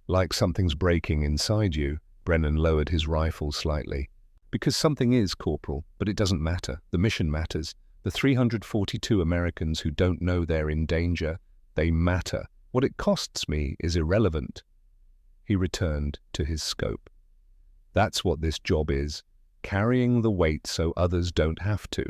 Like something's breaking inside you. Brennan lowered his rifle slightly. Because something is, Corporal, but it doesn't matter. The mission matters. The 342 Americans who don't know they're in danger, they matter. What it costs me is irrelevant. He returned to his scope. That's what this job is, carrying the weight so others don't have to.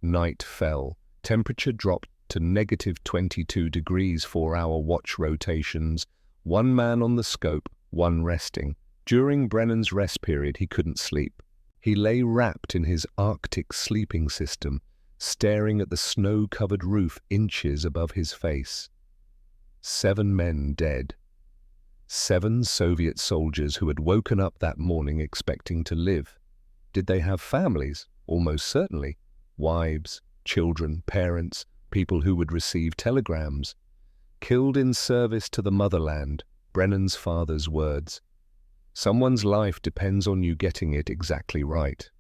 Night fell. Temperature dropped to -22 degrees, 4-hour watch rotations. One man on the scope, one resting. During Brennan's rest period, he couldn't sleep. He lay wrapped in his Arctic sleeping system, staring at the snow-covered roof inches above his face. 7 men dead. 7 Soviet soldiers who had woken up that morning expecting to live. Did they have families? Almost certainly. Wives, children, parents, people who would receive telegrams. Killed in service to the motherland, Brennan's father's words. Someone's life depends on you getting it exactly right.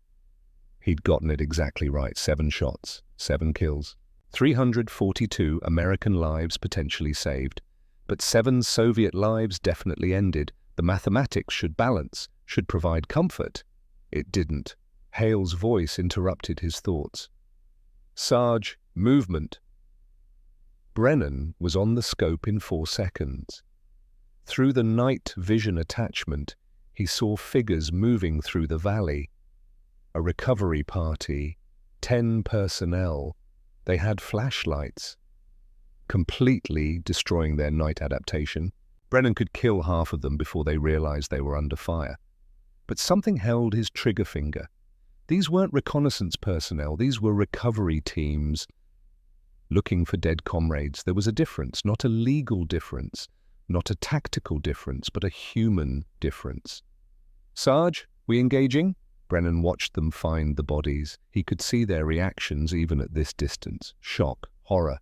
He'd gotten it exactly right. 7 shots, 7 kills. 342 American lives potentially saved. But 7 Soviet lives definitely ended. The mathematics should balance, should provide comfort. It didn't. Hale's voice interrupted his thoughts. Sarge, movement. Brennan was on the scope in 4 seconds. Through the night vision attachment, he saw figures moving through the valley. A recovery party, 10 personnel. They had flashlights, completely destroying their night adaptation. Brennan could kill half of them before they realized they were under fire. But something held his trigger finger. These weren't reconnaissance personnel, these were recovery teams looking for dead comrades. There was a difference, not a legal difference, not a tactical difference, but a human difference. Sarge, we engaging? Brennan watched them find the bodies. He could see their reactions even at this distance. Shock, horror.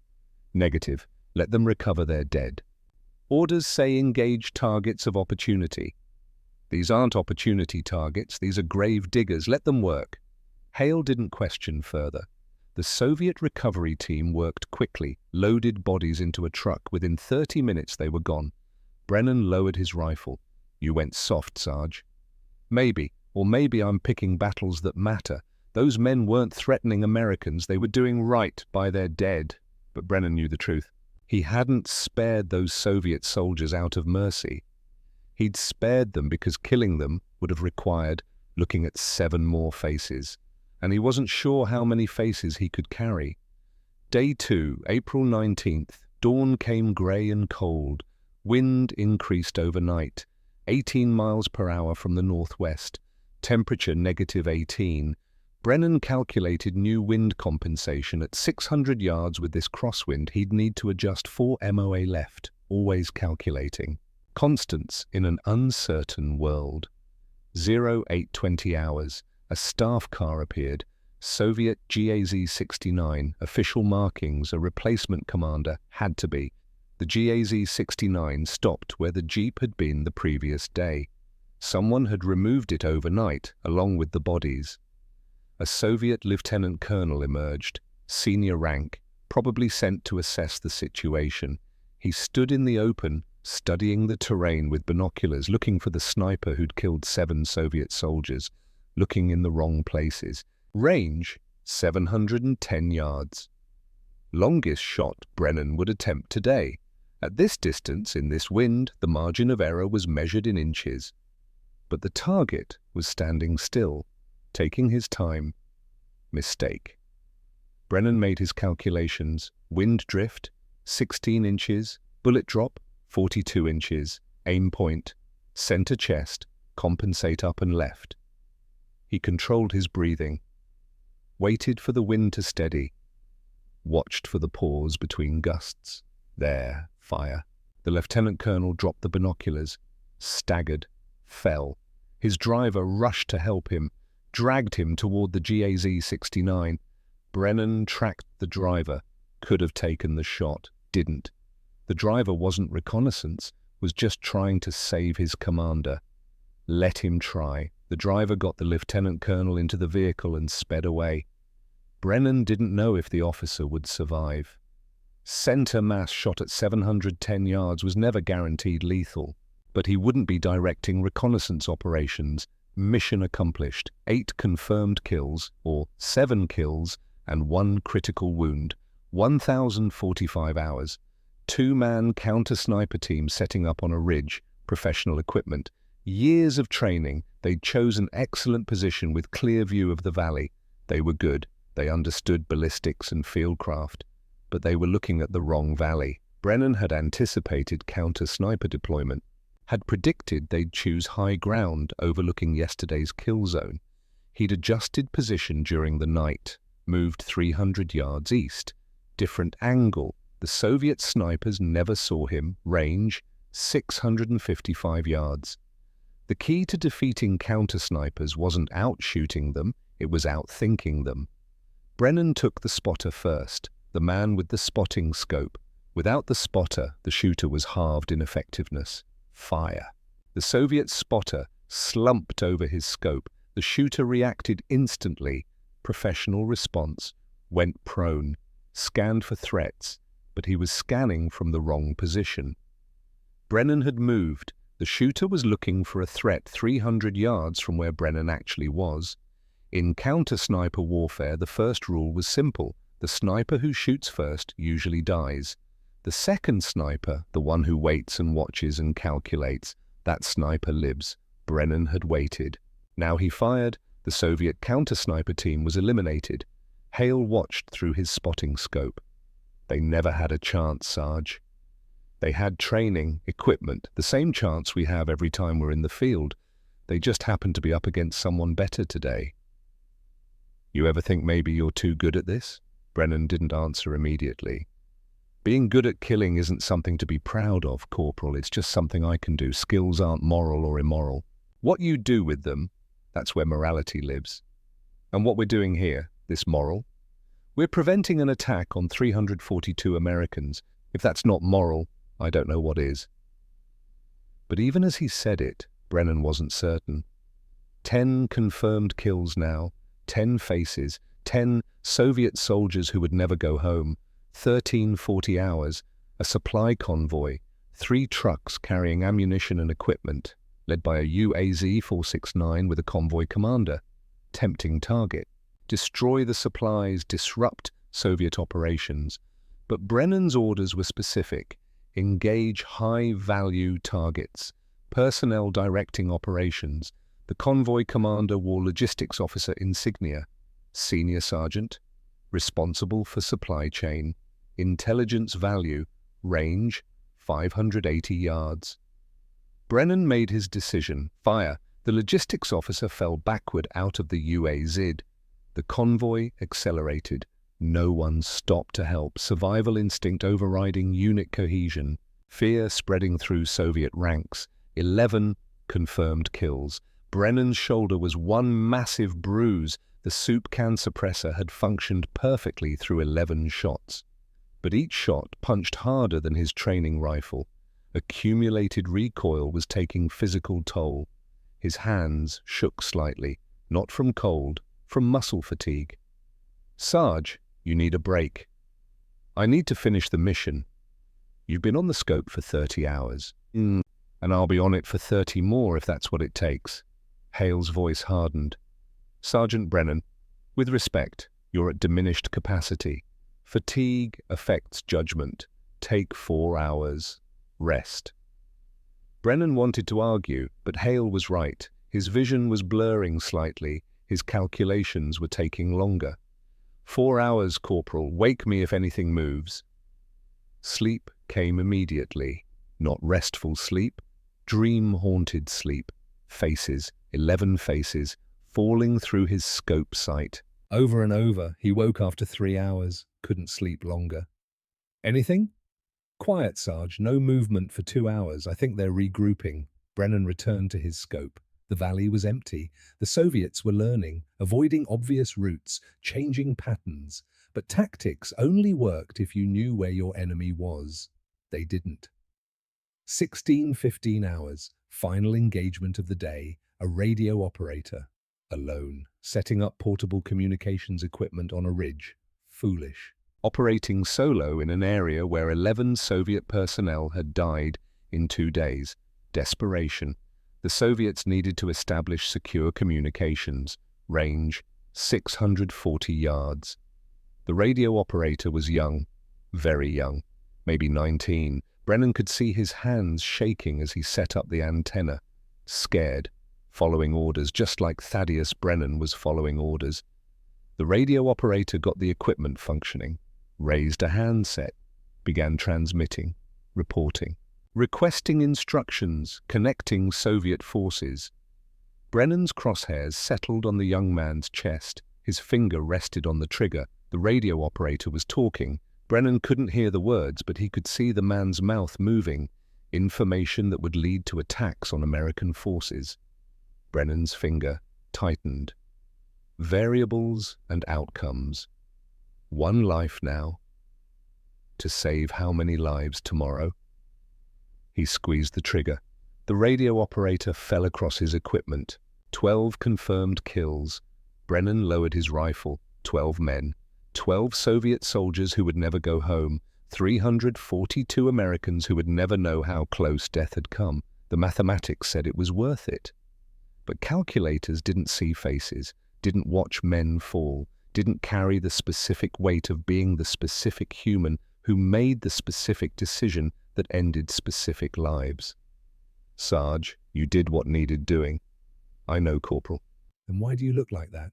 Negative. Let them recover their dead. Orders say engage targets of opportunity. These aren't opportunity targets, these are grave diggers. Let them work. Hale didn't question further. The Soviet recovery team worked quickly, loaded bodies into a truck. Within 30 minutes they were gone. Brennan lowered his rifle. You went soft, Sarge. Maybe, or maybe I'm picking battles that matter. Those men weren't threatening Americans, they were doing right by their dead. But Brennan knew the truth. He hadn't spared those Soviet soldiers out of mercy. He'd spared them because killing them would have required looking at 7 more faces. And he wasn't sure how many faces he could carry. Day 2, April 19th, dawn came grey and cold. Wind increased overnight, 18 miles per hour from the northwest. Temperature -18. Brennan calculated new wind compensation at 600 yards. With this crosswind, he'd need to adjust 4 MOA left, always calculating. Constants in an uncertain world. 0820 hours. A staff car appeared. Soviet GAZ-69. Official markings, a replacement commander, had to be. The GAZ-69 stopped where the Jeep had been the previous day. Someone had removed it overnight, along with the bodies. A Soviet lieutenant colonel emerged, senior rank, probably sent to assess the situation. He stood in the open, studying the terrain with binoculars, looking for the sniper who'd killed 7 Soviet soldiers, looking in the wrong places. Range, 710 yards. Longest shot Brennan would attempt today. At this distance, in this wind, the margin of error was measured in inches. But the target was standing still, taking his time. Mistake. Brennan made his calculations. Wind drift, 16 inches. Bullet drop, 42 inches. Aim point, center chest, compensate up and left. He controlled his breathing, waited for the wind to steady, watched for the pause between gusts. There, fire. The lieutenant colonel dropped the binoculars, staggered, fell. His driver rushed to help him, dragged him toward the GAZ-69. Brennan tracked the driver, could have taken the shot, didn't. The driver wasn't reconnaissance, was just trying to save his commander. Let him try. The driver got the lieutenant colonel into the vehicle and sped away. Brennan didn't know if the officer would survive. Center mass shot at 710 yards was never guaranteed lethal, but he wouldn't be directing reconnaissance operations. Mission accomplished. 8 confirmed kills, or 7 kills, and 1 critical wound. 1,045 hours. 2-man counter-sniper team setting up on a ridge, professional equipment. Years of training. They'd chosen excellent position with clear view of the valley. They were good. They understood ballistics and fieldcraft. But they were looking at the wrong valley. Brennan had anticipated counter-sniper deployment, had predicted they'd choose high ground overlooking yesterday's kill zone. He'd adjusted position during the night, moved 300 yards east. Different angle. The Soviet snipers never saw him. Range, 655 yards. The key to defeating counter-snipers wasn't out-shooting them, it was out-thinking them. Brennan took the spotter first, the man with the spotting scope. Without the spotter, the shooter was halved in effectiveness. Fire. The Soviet spotter slumped over his scope. The shooter reacted instantly. Professional response. Went prone. Scanned for threats, but he was scanning from the wrong position. Brennan had moved. The shooter was looking for a threat 300 yards from where Brennan actually was. In counter-sniper warfare, the first rule was simple. The sniper who shoots first usually dies. The second sniper, the one who waits and watches and calculates, that sniper lives. Brennan had waited. Now he fired. The Soviet counter-sniper team was eliminated. Hale watched through his spotting scope. They never had a chance, Sarge. They had training, equipment, the same chance we have every time we're in the field. They just happened to be up against someone better today. You ever think maybe you're too good at this? Brennan didn't answer immediately. Being good at killing isn't something to be proud of, Corporal. It's just something I can do. Skills aren't moral or immoral. What you do with them, that's where morality lives. And what we're doing here, this moral? We're preventing an attack on 342 Americans. If that's not moral, I don't know what is. But even as he said it, Brennan wasn't certain. 10 confirmed kills now, 10 faces, 10 Soviet soldiers who would never go home, 1340 hours, a supply convoy, 3 trucks carrying ammunition and equipment, led by a UAZ-469 with a convoy commander. Tempting target. Destroy the supplies, disrupt Soviet operations. But Brennan's orders were specific. Engage high-value targets. Personnel directing operations. The convoy commander wore logistics officer insignia. Senior sergeant. Responsible for supply chain. Intelligence value. Range, 580 yards. Brennan made his decision. Fire. The logistics officer fell backward out of the UAZ. The convoy accelerated. No one stopped to help. Survival instinct overriding unit cohesion. Fear spreading through Soviet ranks. 11 confirmed kills. Brennan's shoulder was one massive bruise. The soup can suppressor had functioned perfectly through 11 shots. But each shot punched harder than his training rifle. Accumulated recoil was taking physical toll. His hands shook slightly, not from cold, from muscle fatigue. "Sarge, you need a break." "I need to finish the mission." "You've been on the scope for 30 hours. And I'll be on it for 30 more if that's what it takes." Hale's voice hardened. "Sergeant Brennan, with respect, you're at diminished capacity. Fatigue affects judgment. Take 4 hours. Rest." Brennan wanted to argue, but Hale was right. His vision was blurring slightly. His calculations were taking longer. 4 hours, Corporal. Wake me if anything moves." Sleep came immediately. Not restful sleep, dream-haunted sleep. Faces, 11 faces, falling through his scope sight. Over and over, he woke after 3 hours, couldn't sleep longer. "Anything?" "Quiet, Sarge. No movement for 2 hours. I think they're regrouping." Brennan returned to his scope. The valley was empty. The Soviets were learning, avoiding obvious routes, changing patterns. But tactics only worked if you knew where your enemy was. They didn't. 15 hours, final engagement of the day, a radio operator, alone, setting up portable communications equipment on a ridge. Foolish. Operating solo in an area where 11 Soviet personnel had died in 2 days. Desperation. The Soviets needed to establish secure communications. Range, 640 yards. The radio operator was young, very young, maybe 19. Brennan could see his hands shaking as he set up the antenna. Scared, following orders, just like Thaddeus Brennan was following orders. The radio operator got the equipment functioning, raised a handset, began transmitting, reporting, requesting instructions, connecting Soviet forces. Brennan's crosshairs settled on the young man's chest. His finger rested on the trigger. The radio operator was talking. Brennan couldn't hear the words, but he could see the man's mouth moving, information that would lead to attacks on American forces. Brennan's finger tightened. Variables and outcomes. 1 life now. To save how many lives tomorrow? He squeezed the trigger. The radio operator fell across his equipment. 12 confirmed kills. Brennan lowered his rifle. 12 men. 12 Soviet soldiers who would never go home. 342 Americans who would never know how close death had come. The mathematics said it was worth it. But calculators didn't see faces, didn't watch men fall, didn't carry the specific weight of being the specific human who made the specific decision that ended specific lives. "Sarge, you did what needed doing." "I know, Corporal." "Then why do you look like that?"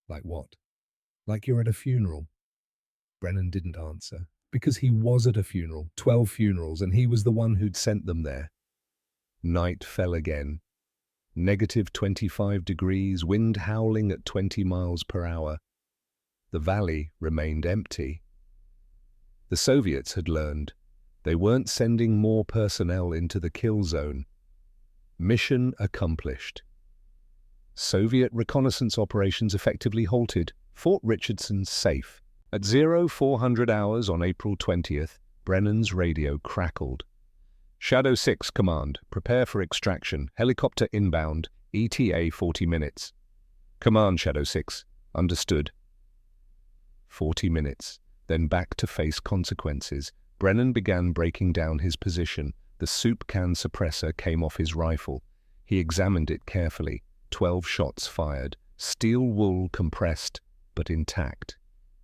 "Like what?" "Like you're at a funeral." Brennan didn't answer. Because he was at a funeral, 12 funerals, and he was the one who'd sent them there. Night fell again. -25 degrees, wind howling at 20 miles per hour. The valley remained empty. The Soviets had learned. They weren't sending more personnel into the kill zone. Mission accomplished. Soviet reconnaissance operations effectively halted. Fort Richardson safe. At 0400 hours on April 20th, Brennan's radio crackled. "Shadow 6, Command. Prepare for extraction. Helicopter inbound. ETA 40 minutes. "Command, Shadow 6. Understood." 40 minutes. Then back to face consequences. Brennan began breaking down his position. The soup can suppressor came off his rifle. He examined it carefully. 12 shots fired. Steel wool compressed, but intact.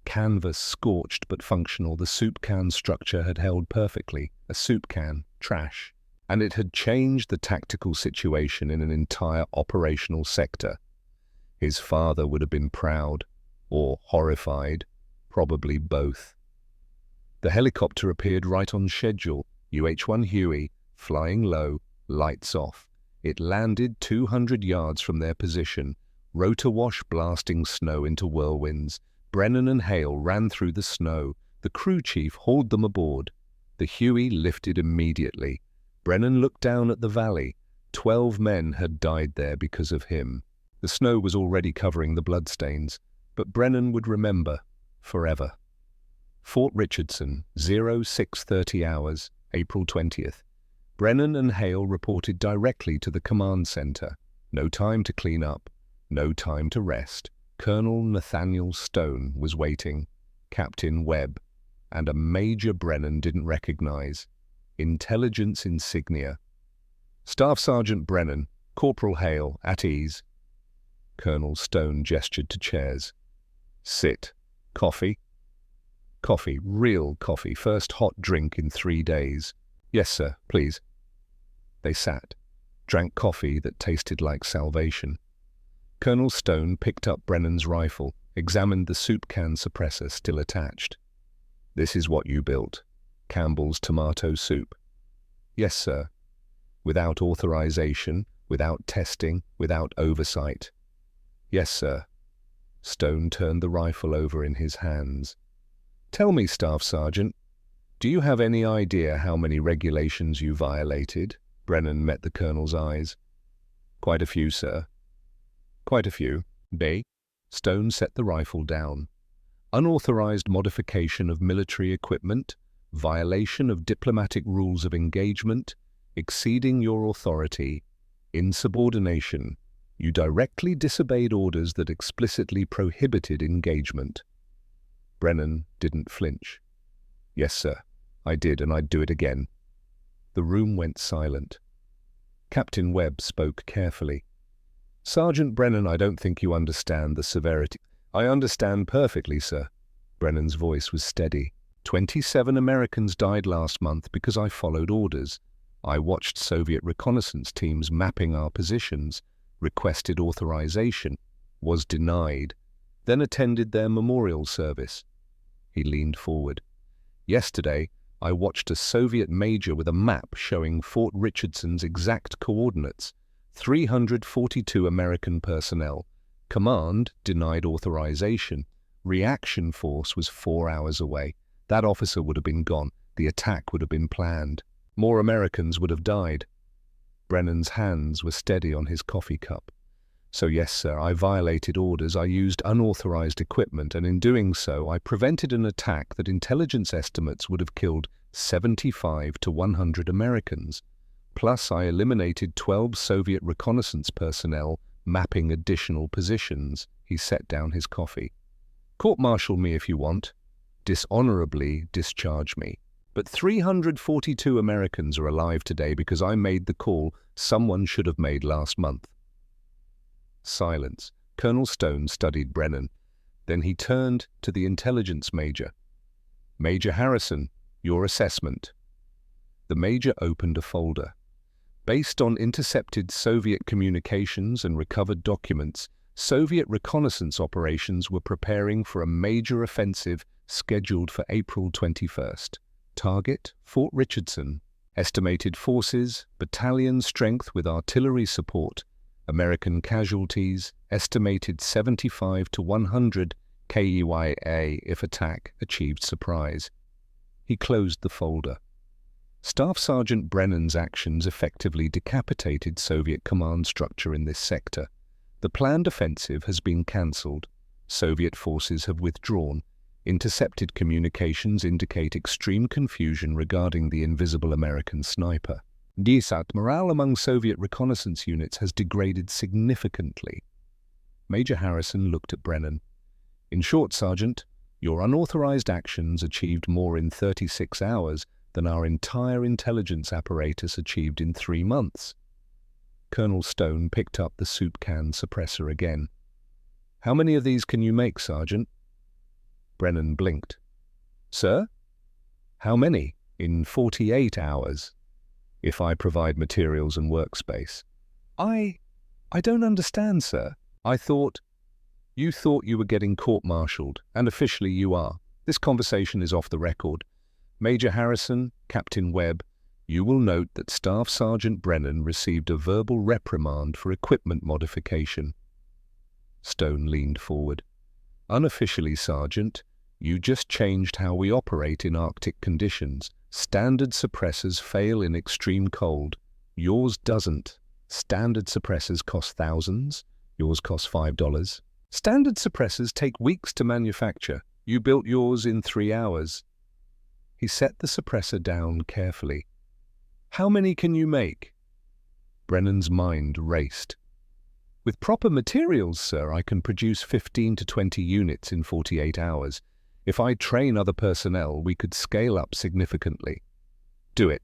Canvas scorched but functional. The soup can structure had held perfectly. A soup can, trash. And it had changed the tactical situation in an entire operational sector. His father would have been proud, or horrified, probably both. The helicopter appeared right on schedule. UH-1 Huey, flying low, lights off. It landed 200 yards from their position. Rotor wash blasting snow into whirlwinds. Brennan and Hale ran through the snow. The crew chief hauled them aboard. The Huey lifted immediately. Brennan looked down at the valley. 12 men had died there because of him. The snow was already covering the bloodstains, but Brennan would remember forever. Fort Richardson, 0630 hours, April 20th. Brennan and Hale reported directly to the command center. No time to clean up, no time to rest. Colonel Nathaniel Stone was waiting, Captain Webb, and a Major Brennan didn't recognize. Intelligence insignia. Staff Sergeant Brennan, Corporal Hale, at ease. Colonel Stone gestured to chairs. Sit. Coffee? Coffee, real coffee, first hot drink in 3 days. Yes, sir, please. They sat, drank coffee that tasted like salvation. Colonel Stone picked up Brennan's rifle, examined the soup can suppressor still attached. This is what you built. Campbell's tomato soup. Yes, sir. Without authorization, without testing, without oversight. Yes, sir. Stone turned the rifle over in his hands. Tell me, Staff Sergeant, do you have any idea how many regulations you violated? Brennan met the Colonel's eyes. Quite a few, sir. Quite a few. B. Stone set the rifle down. Unauthorized modification of military equipment, violation of diplomatic rules of engagement, exceeding your authority, insubordination. You directly disobeyed orders that explicitly prohibited engagement. Brennan didn't flinch. Yes, sir, I did, and I'd do it again. The room went silent. Captain Webb spoke carefully. Sergeant Brennan, I don't think you understand the severity. I understand perfectly, sir. Brennan's voice was steady. 27 Americans died last month because I followed orders. I watched Soviet reconnaissance teams mapping our positions, requested authorization, was denied, then attended their memorial service. He leaned forward. Yesterday, I watched a Soviet major with a map showing Fort Richardson's exact coordinates. 342 American personnel. Command denied authorization. Reaction force was 4 hours away. That officer would have been gone. The attack would have been planned. More Americans would have died. Brennan's hands were steady on his coffee cup. So yes, sir, I violated orders. I used unauthorized equipment, and in doing so, I prevented an attack that intelligence estimates would have killed 75 to 100 Americans. Plus, I eliminated 12 Soviet reconnaissance personnel mapping additional positions. He set down his coffee. Court-martial me if you want. Dishonorably discharge me. But 342 Americans are alive today because I made the call someone should have made last month. Silence. Colonel Stone studied Brennan. Then he turned to the intelligence major. Major Harrison, your assessment. The major opened a folder. Based on intercepted Soviet communications and recovered documents, Soviet reconnaissance operations were preparing for a major offensive scheduled for April 21st. Target, Fort Richardson. Estimated forces, battalion strength with artillery support. American casualties, estimated 75 to 100 KEYA if attack achieved surprise. He closed the folder. Staff Sergeant Brennan's actions effectively decapitated Soviet command structure in this sector. The planned offensive has been cancelled. Soviet forces have withdrawn. Intercepted communications indicate extreme confusion regarding the invisible American sniper. DSAT morale among Soviet reconnaissance units has degraded significantly. Major Harrison looked at Brennan. In short, Sergeant, your unauthorized actions achieved more in 36 hours than our entire intelligence apparatus achieved in 3 months. Colonel Stone picked up the soup can suppressor again. How many of these can you make, Sergeant? Brennan blinked. Sir? How many? In 48 hours. If I provide materials and workspace. I don't understand, sir. You thought you were getting court-martialed, and officially you are. This conversation is off the record. Major Harrison, Captain Webb, you will note that Staff Sergeant Brennan received a verbal reprimand for equipment modification. Stone leaned forward. Unofficially, Sergeant, you just changed how we operate in Arctic conditions. Standard suppressors fail in extreme cold. Yours doesn't. Standard suppressors cost thousands. Yours costs $5. Standard suppressors take weeks to manufacture. You built yours in 3 hours. He set the suppressor down carefully. How many can you make? Brennan's mind raced. With proper materials, sir, I can produce 15 to 20 units in 48 hours. If I train other personnel, we could scale up significantly. Do it.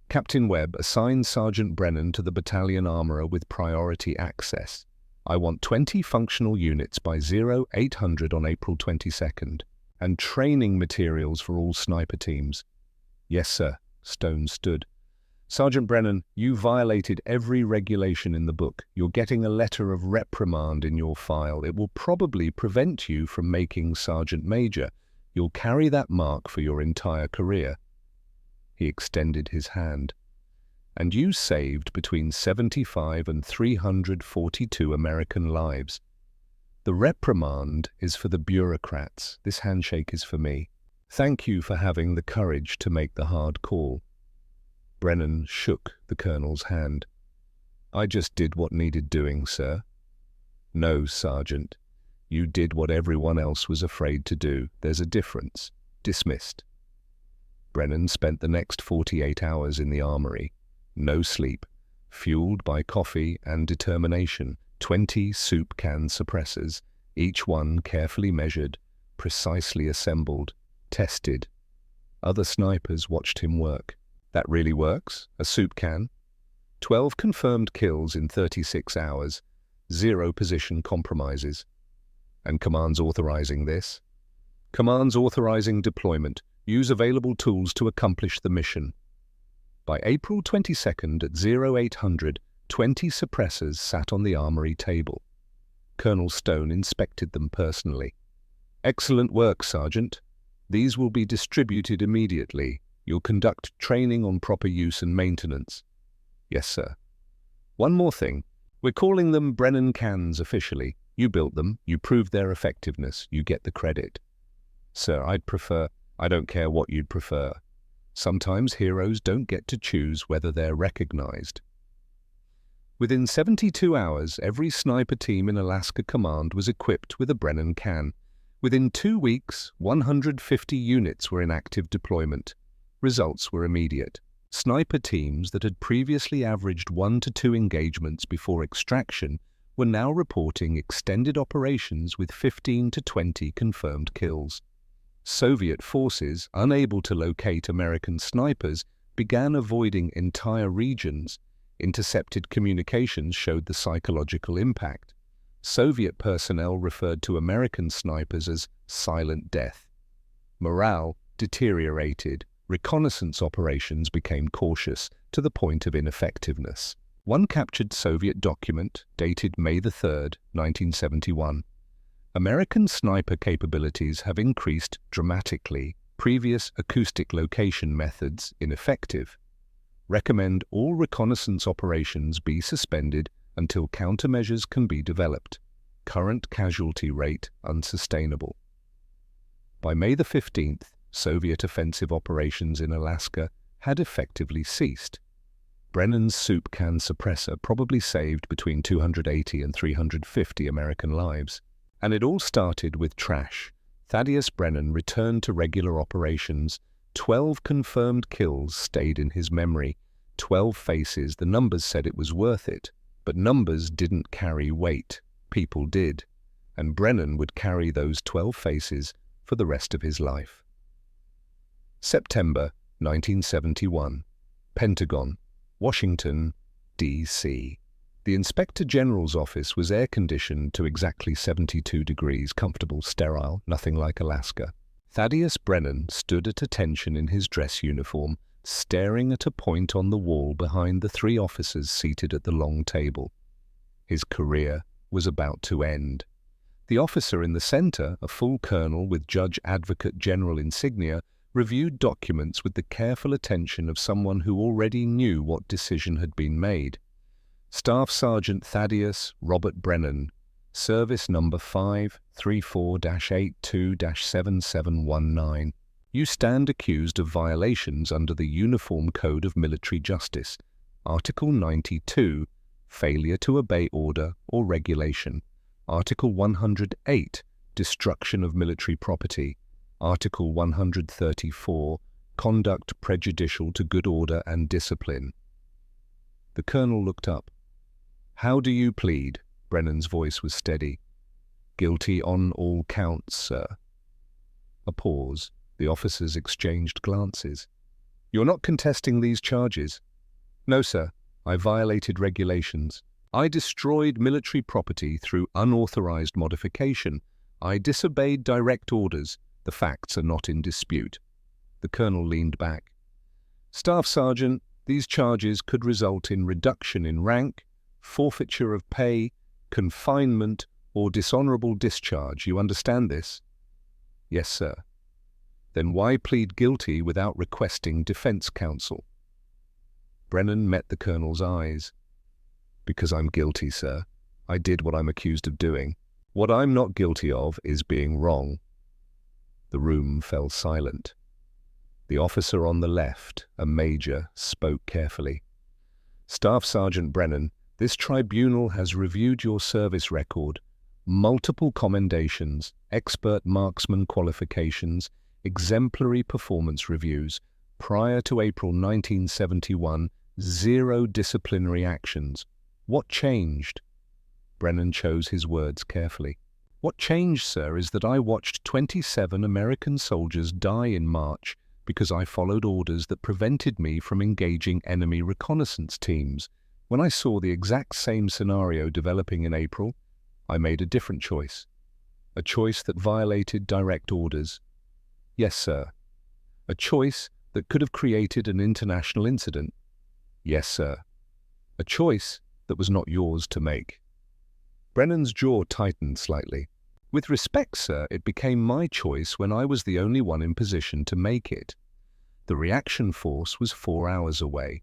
Captain Webb, assign Sergeant Brennan to the battalion armourer with priority access. I want 20 functional units by 0800 on April 22nd, and training materials for all sniper teams. Yes, sir. Stone stood. Sergeant Brennan, you violated every regulation in the book. You're getting a letter of reprimand in your file. It will probably prevent you from making Sergeant Major. You'll carry that mark for your entire career. He extended his hand. And you saved between 75 and 342 American lives. The reprimand is for the bureaucrats. This handshake is for me. Thank you for having the courage to make the hard call. Brennan shook the colonel's hand. I just did what needed doing, sir. No, Sergeant. You did what everyone else was afraid to do. There's a difference. Dismissed. Brennan spent the next 48 hours in the armory. No sleep. Fueled by coffee and determination. 20 soup can suppressors, each one carefully measured, precisely assembled, tested. Other snipers watched him work. That really works? A soup can? 12 confirmed kills in 36 hours, 0 position compromises. And command's authorizing this? Command's authorizing deployment. Use available tools to accomplish the mission. By April 22nd at 0800, 20 suppressors sat on the armory table. Colonel Stone inspected them personally. Excellent work, Sergeant. These will be distributed immediately. You'll conduct training on proper use and maintenance. Yes, sir. One more thing. We're calling them Brennan cans officially. You built them. You proved their effectiveness. You get the credit. Sir, I don't care what you'd prefer. Sometimes heroes don't get to choose whether they're recognized. Within 72 hours, every sniper team in Alaska Command was equipped with a Brennan can. Within 2 weeks, 150 units were in active deployment. Results were immediate. Sniper teams that had previously averaged 1 to 2 engagements before extraction were now reporting extended operations with 15 to 20 confirmed kills. Soviet forces, unable to locate American snipers, began avoiding entire regions. Intercepted communications showed the psychological impact. Soviet personnel referred to American snipers as silent death. Morale deteriorated. Reconnaissance operations became cautious to the point of ineffectiveness. One captured Soviet document, dated May 3, 1971. American sniper capabilities have increased dramatically. Previous acoustic location methods ineffective. Recommend all reconnaissance operations be suspended until countermeasures can be developed. Current casualty rate unsustainable. By May 15th, Soviet offensive operations in Alaska had effectively ceased. Brennan's soup can suppressor probably saved between 280 and 350 American lives. And it all started with trash. Thaddeus Brennan returned to regular operations. 12 confirmed kills stayed in his memory. 12 faces, the numbers said it was worth it. But numbers didn't carry weight. People did. And Brennan would carry those 12 faces for the rest of his life. September 1971. Pentagon, Washington, D.C. The Inspector General's office was air-conditioned to exactly 72 degrees, comfortable, sterile, nothing like Alaska. Thaddeus Brennan stood at attention in his dress uniform, staring at a point on the wall behind the 3 officers seated at the long table. His career was about to end. The officer in the center, a full colonel with Judge Advocate General insignia, reviewed documents with the careful attention of someone who already knew what decision had been made. Staff Sergeant Thaddeus Robert Brennan, Service Number 534-82-7719. You stand accused of violations under the Uniform Code of Military Justice, Article 92, failure to obey order or regulation, Article 108, destruction of military property, Article 134, conduct prejudicial to good order and discipline. The colonel looked up. How do you plead? Brennan's voice was steady. Guilty on all counts, sir. A pause. The officers exchanged glances. You're not contesting these charges? No, sir. I violated regulations. I destroyed military property through unauthorized modification. I disobeyed direct orders. The facts are not in dispute. The colonel leaned back. Staff Sergeant, these charges could result in reduction in rank, forfeiture of pay, confinement, or dishonorable discharge. You understand this? Yes, sir. Then why plead guilty without requesting defense counsel? Brennan met the colonel's eyes. Because I'm guilty, sir. I did what I'm accused of doing. What I'm not guilty of is being wrong. The room fell silent. The officer on the left, a major, spoke carefully. Staff Sergeant Brennan, this tribunal has reviewed your service record, multiple commendations, expert marksman qualifications, exemplary performance reviews. Prior to April 1971, 0 disciplinary actions. What changed? Brennan chose his words carefully. What changed, sir, is that I watched 27 American soldiers die in March because I followed orders that prevented me from engaging enemy reconnaissance teams. When I saw the exact same scenario developing in April, I made a different choice. A choice that violated direct orders. Yes, sir. A choice that could have created an international incident. Yes, sir. A choice that was not yours to make. Brennan's jaw tightened slightly. With respect, sir, it became my choice when I was the only one in position to make it. The reaction force was 4 hours away.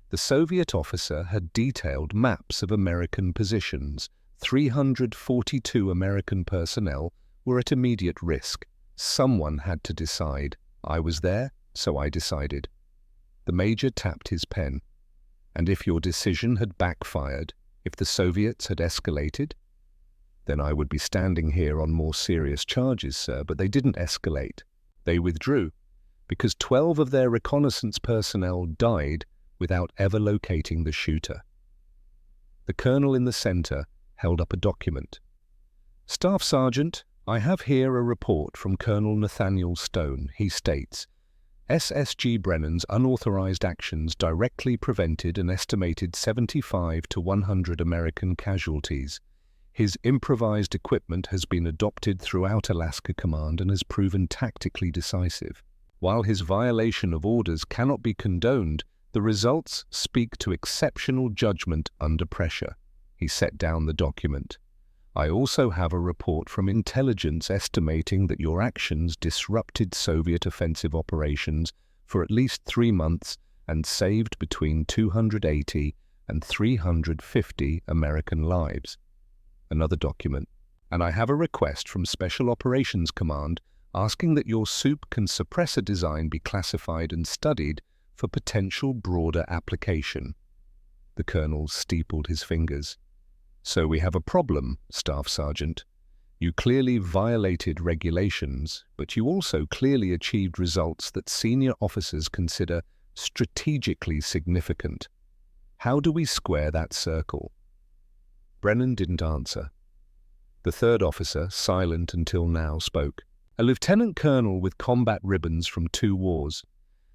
The Soviet officer had detailed maps of American positions. 342 American personnel were at immediate risk. Someone had to decide. I was there, so I decided. The major tapped his pen. And if your decision had backfired, if the Soviets had escalated, then I would be standing here on more serious charges, sir, but they didn't escalate. They withdrew, because 12 of their reconnaissance personnel died without ever locating the shooter. The colonel in the center held up a document. Staff Sergeant, I have here a report from Colonel Nathaniel Stone. He states, SSG Brennan's unauthorized actions directly prevented an estimated 75 to 100 American casualties. His improvised equipment has been adopted throughout Alaska Command and has proven tactically decisive. While his violation of orders cannot be condoned, the results speak to exceptional judgment under pressure. He set down the document. I also have a report from intelligence estimating that your actions disrupted Soviet offensive operations for at least 3 months and saved between 280 and 350 American lives. Another document. And I have a request from Special Operations Command asking that your soup can suppressor design be classified and studied for potential broader application. The colonel steepled his fingers. So we have a problem, Staff Sergeant. You clearly violated regulations, but you also clearly achieved results that senior officers consider strategically significant. How do we square that circle? Brennan didn't answer. The third officer, silent until now, spoke. A lieutenant colonel with combat ribbons from 2 wars.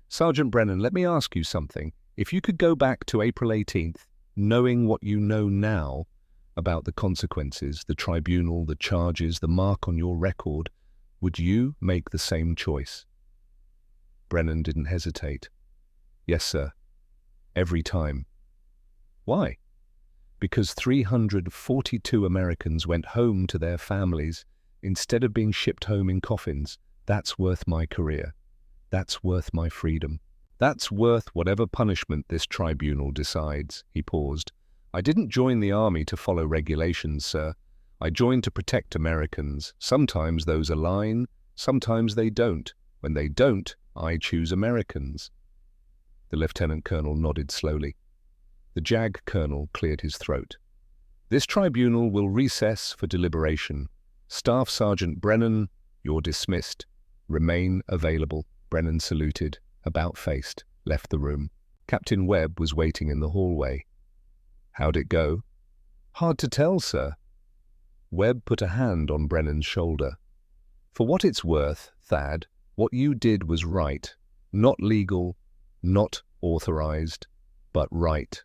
Sergeant Brennan, let me ask you something. If you could go back to April 18th, knowing what you know now about the consequences, the tribunal, the charges, the mark on your record, would you make the same choice? Brennan didn't hesitate. Yes, sir. Every time. Why? Because 342 Americans went home to their families instead of being shipped home in coffins. That's worth my career. That's worth my freedom. That's worth whatever punishment this tribunal decides. He paused. I didn't join the army to follow regulations, sir. I joined to protect Americans. Sometimes those align, sometimes they don't. When they don't, I choose Americans. The lieutenant colonel nodded slowly. The JAG colonel cleared his throat. This tribunal will recess for deliberation. Staff Sergeant Brennan, you're dismissed. Remain available. Brennan saluted, about-faced, left the room. Captain Webb was waiting in the hallway. How'd it go? Hard to tell, sir. Webb put a hand on Brennan's shoulder. For what it's worth, Thad, what you did was right. Not legal, not authorized, but right.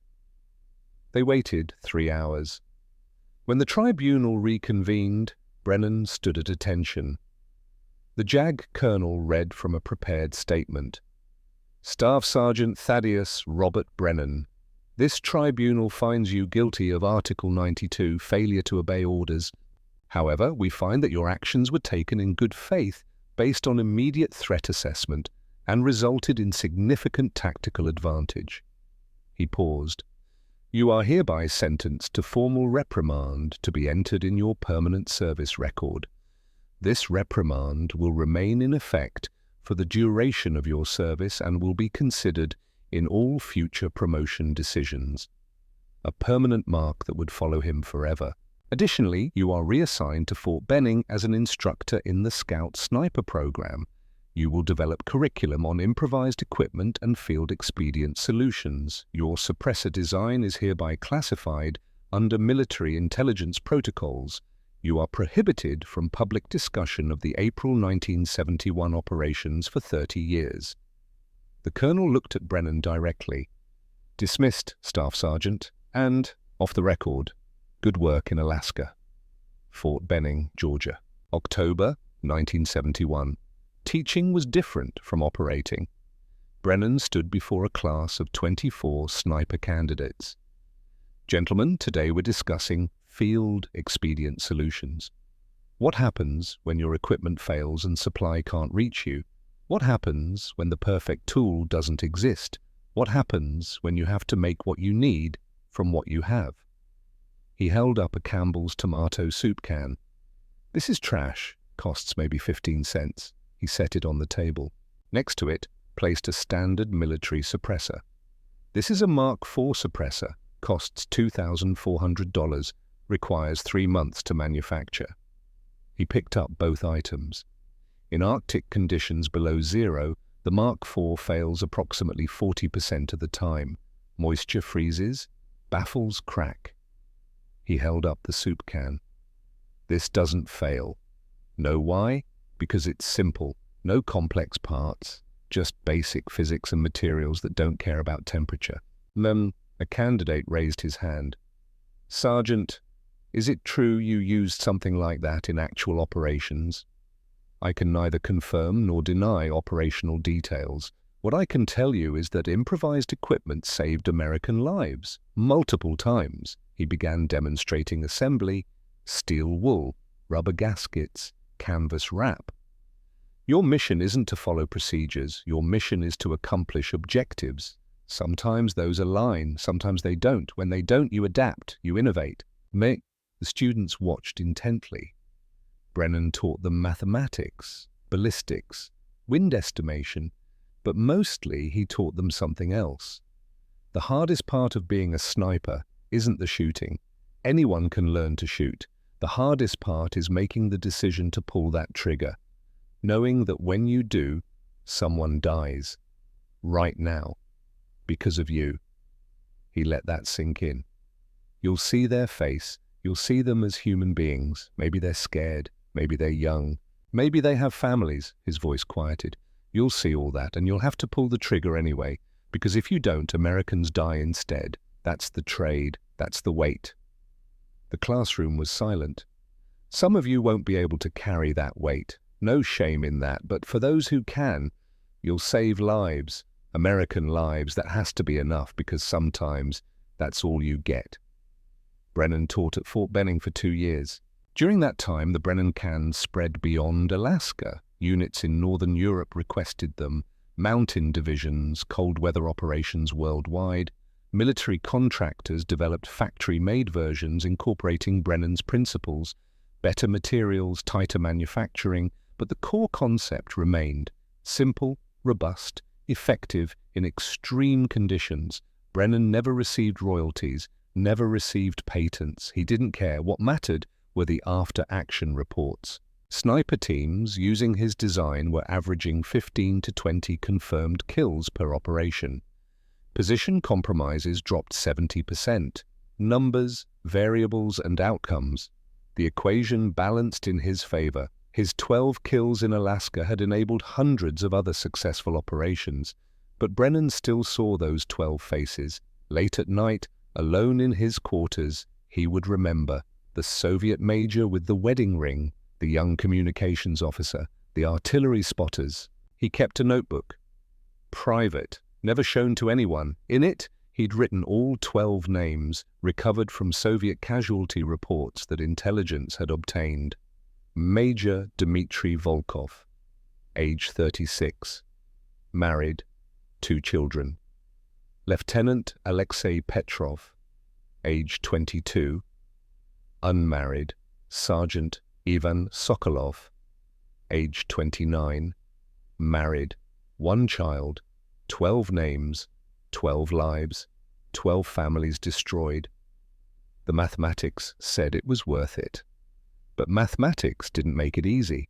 They waited 3 hours. When the tribunal reconvened, Brennan stood at attention. The JAG colonel read from a prepared statement. Staff Sergeant Thaddeus Robert Brennan, this tribunal finds you guilty of Article 92, failure to obey orders. However, we find that your actions were taken in good faith based on immediate threat assessment and resulted in significant tactical advantage. He paused. You are hereby sentenced to formal reprimand to be entered in your permanent service record. This reprimand will remain in effect for the duration of your service and will be considered in all future promotion decisions. A permanent mark that would follow him forever. Additionally, you are reassigned to Fort Benning as an instructor in the Scout Sniper program. You will develop curriculum on improvised equipment and field expedient solutions. Your suppressor design is hereby classified under military intelligence protocols. You are prohibited from public discussion of the April 1971 operations for 30 years. The colonel looked at Brennan directly. Dismissed, Staff Sergeant, and, off the record, good work in Alaska. Fort Benning, Georgia. October 1971. Teaching was different from operating. Brennan stood before a class of 24 sniper candidates. Gentlemen, today we're discussing field expedient solutions. What happens when your equipment fails and supply can't reach you? What happens when the perfect tool doesn't exist? What happens when you have to make what you need from what you have? He held up a Campbell's tomato soup can. This is trash, costs maybe 15 cents. He set it on the table. Next to it, placed a standard military suppressor. This is a Mark IV suppressor, costs $2,400, requires 3 months to manufacture. He picked up both items. In Arctic conditions below zero, the Mark IV fails approximately 40% of the time. Moisture freezes, baffles crack. He held up the soup can. This doesn't fail. Know why? Because it's simple. No complex parts, just basic physics and materials that don't care about temperature. A candidate raised his hand. Sergeant, is it true you used something like that in actual operations? I can neither confirm nor deny operational details. What I can tell you is that improvised equipment saved American lives. Multiple times. He began demonstrating assembly, steel wool, rubber gaskets, canvas wrap. Your mission isn't to follow procedures. Your mission is to accomplish objectives. Sometimes those align, sometimes they don't. When they don't, you adapt, you innovate. The students watched intently. Brennan taught them mathematics, ballistics, wind estimation, but mostly he taught them something else. The hardest part of being a sniper isn't the shooting. Anyone can learn to shoot. The hardest part is making the decision to pull that trigger, knowing that when you do, someone dies. Right now. Because of you. He let that sink in. You'll see their face. You'll see them as human beings. Maybe they're scared. Maybe they're young. Maybe they have families. His voice quieted. You'll see all that, and you'll have to pull the trigger anyway, because if you don't, Americans die instead. That's the trade. That's the weight. The classroom was silent. Some of you won't be able to carry that weight. No shame in that, but for those who can, you'll save lives. American lives. That has to be enough, because sometimes that's all you get. Brennan taught at Fort Benning for 2 years. During that time, the Brennan can spread beyond Alaska. Units in Northern Europe requested them, mountain divisions, cold weather operations worldwide. Military contractors developed factory-made versions incorporating Brennan's principles, better materials, tighter manufacturing, but the core concept remained simple, robust, effective in extreme conditions. Brennan never received royalties, never received patents. He didn't care. What mattered were the after-action reports. Sniper teams using his design were averaging 15 to 20 confirmed kills per operation. Position compromises dropped 70%. Numbers, variables, and outcomes. The equation balanced in his favor. His 12 kills in Alaska had enabled hundreds of other successful operations, but Brennan still saw those 12 faces. Late at night, alone in his quarters, he would remember the Soviet major with the wedding ring, the young communications officer, the artillery spotters. He kept a notebook. Private, never shown to anyone. In it, he'd written all 12 names recovered from Soviet casualty reports that intelligence had obtained. Major Dmitry Volkov, age 36, married, 2 children. Lieutenant Alexei Petrov, age 22, unmarried. Sergeant Ivan Sokolov, age 29, married, 1 child, 12 names, 12 lives, 12 families destroyed. The mathematics said it was worth it. But mathematics didn't make it easy.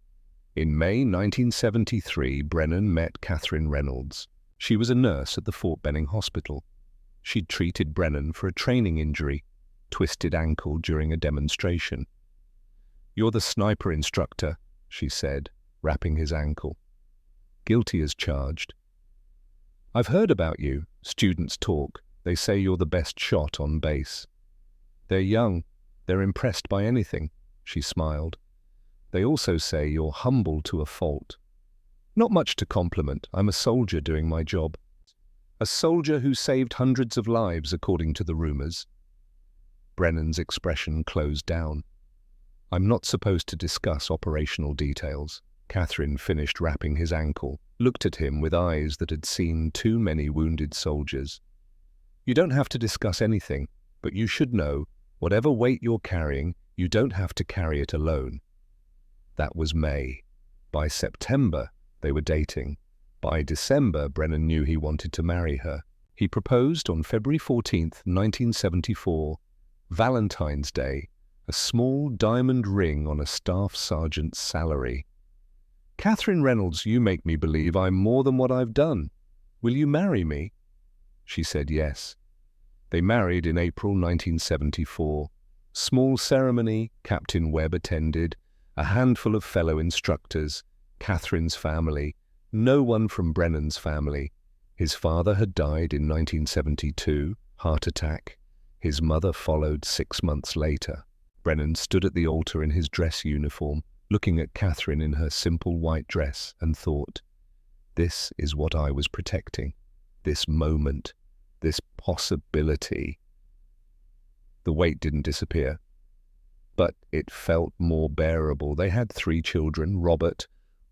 In May 1973, Brennan met Catherine Reynolds. She was a nurse at the Fort Benning Hospital. She'd treated Brennan for a training injury, twisted ankle during a demonstration. "You're the sniper instructor," she said, wrapping his ankle. "Guilty as charged." "I've heard about you. Students talk. They say you're the best shot on base." "They're young. They're impressed by anything," she smiled. "They also say you're humble to a fault." "Not much to compliment. I'm a soldier doing my job." "A soldier who saved hundreds of lives, according to the rumors." Brennan's expression closed down. "I'm not supposed to discuss operational details." Catherine finished wrapping his ankle, looked at him with eyes that had seen too many wounded soldiers. "You don't have to discuss anything, but you should know, whatever weight you're carrying, you don't have to carry it alone." That was May. By September, they were dating. By December, Brennan knew he wanted to marry her. He proposed on February 14th, 1974, Valentine's Day, a small diamond ring on a staff sergeant's salary. "Catherine Reynolds, you make me believe I'm more than what I've done. Will you marry me?" She said yes. They married in April 1974. Small ceremony, Captain Webb attended, a handful of fellow instructors, Catherine's family, no one from Brennan's family. His father had died in 1972, heart attack. His mother followed 6 months later. Brennan stood at the altar in his dress uniform, looking at Catherine in her simple white dress, and thought, this is what I was protecting, this moment, this possibility. The weight didn't disappear, but it felt more bearable. They had 3 children: Robert,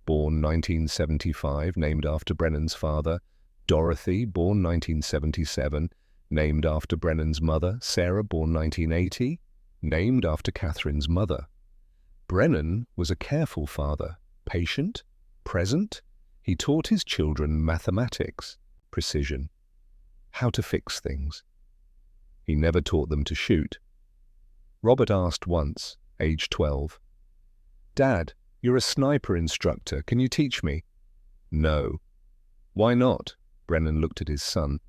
born 1975, named after Brennan's father; Dorothy, born 1977, named after Brennan's mother; Sarah, born 1980, named after Catherine's mother. Brennan was a careful father, patient, present. He taught his children mathematics, precision, how to fix things. He never taught them to shoot. Robert asked once, age 12, "Dad, you're a sniper instructor. Can you teach me?" "No." "Why not?" Brennan looked at his son.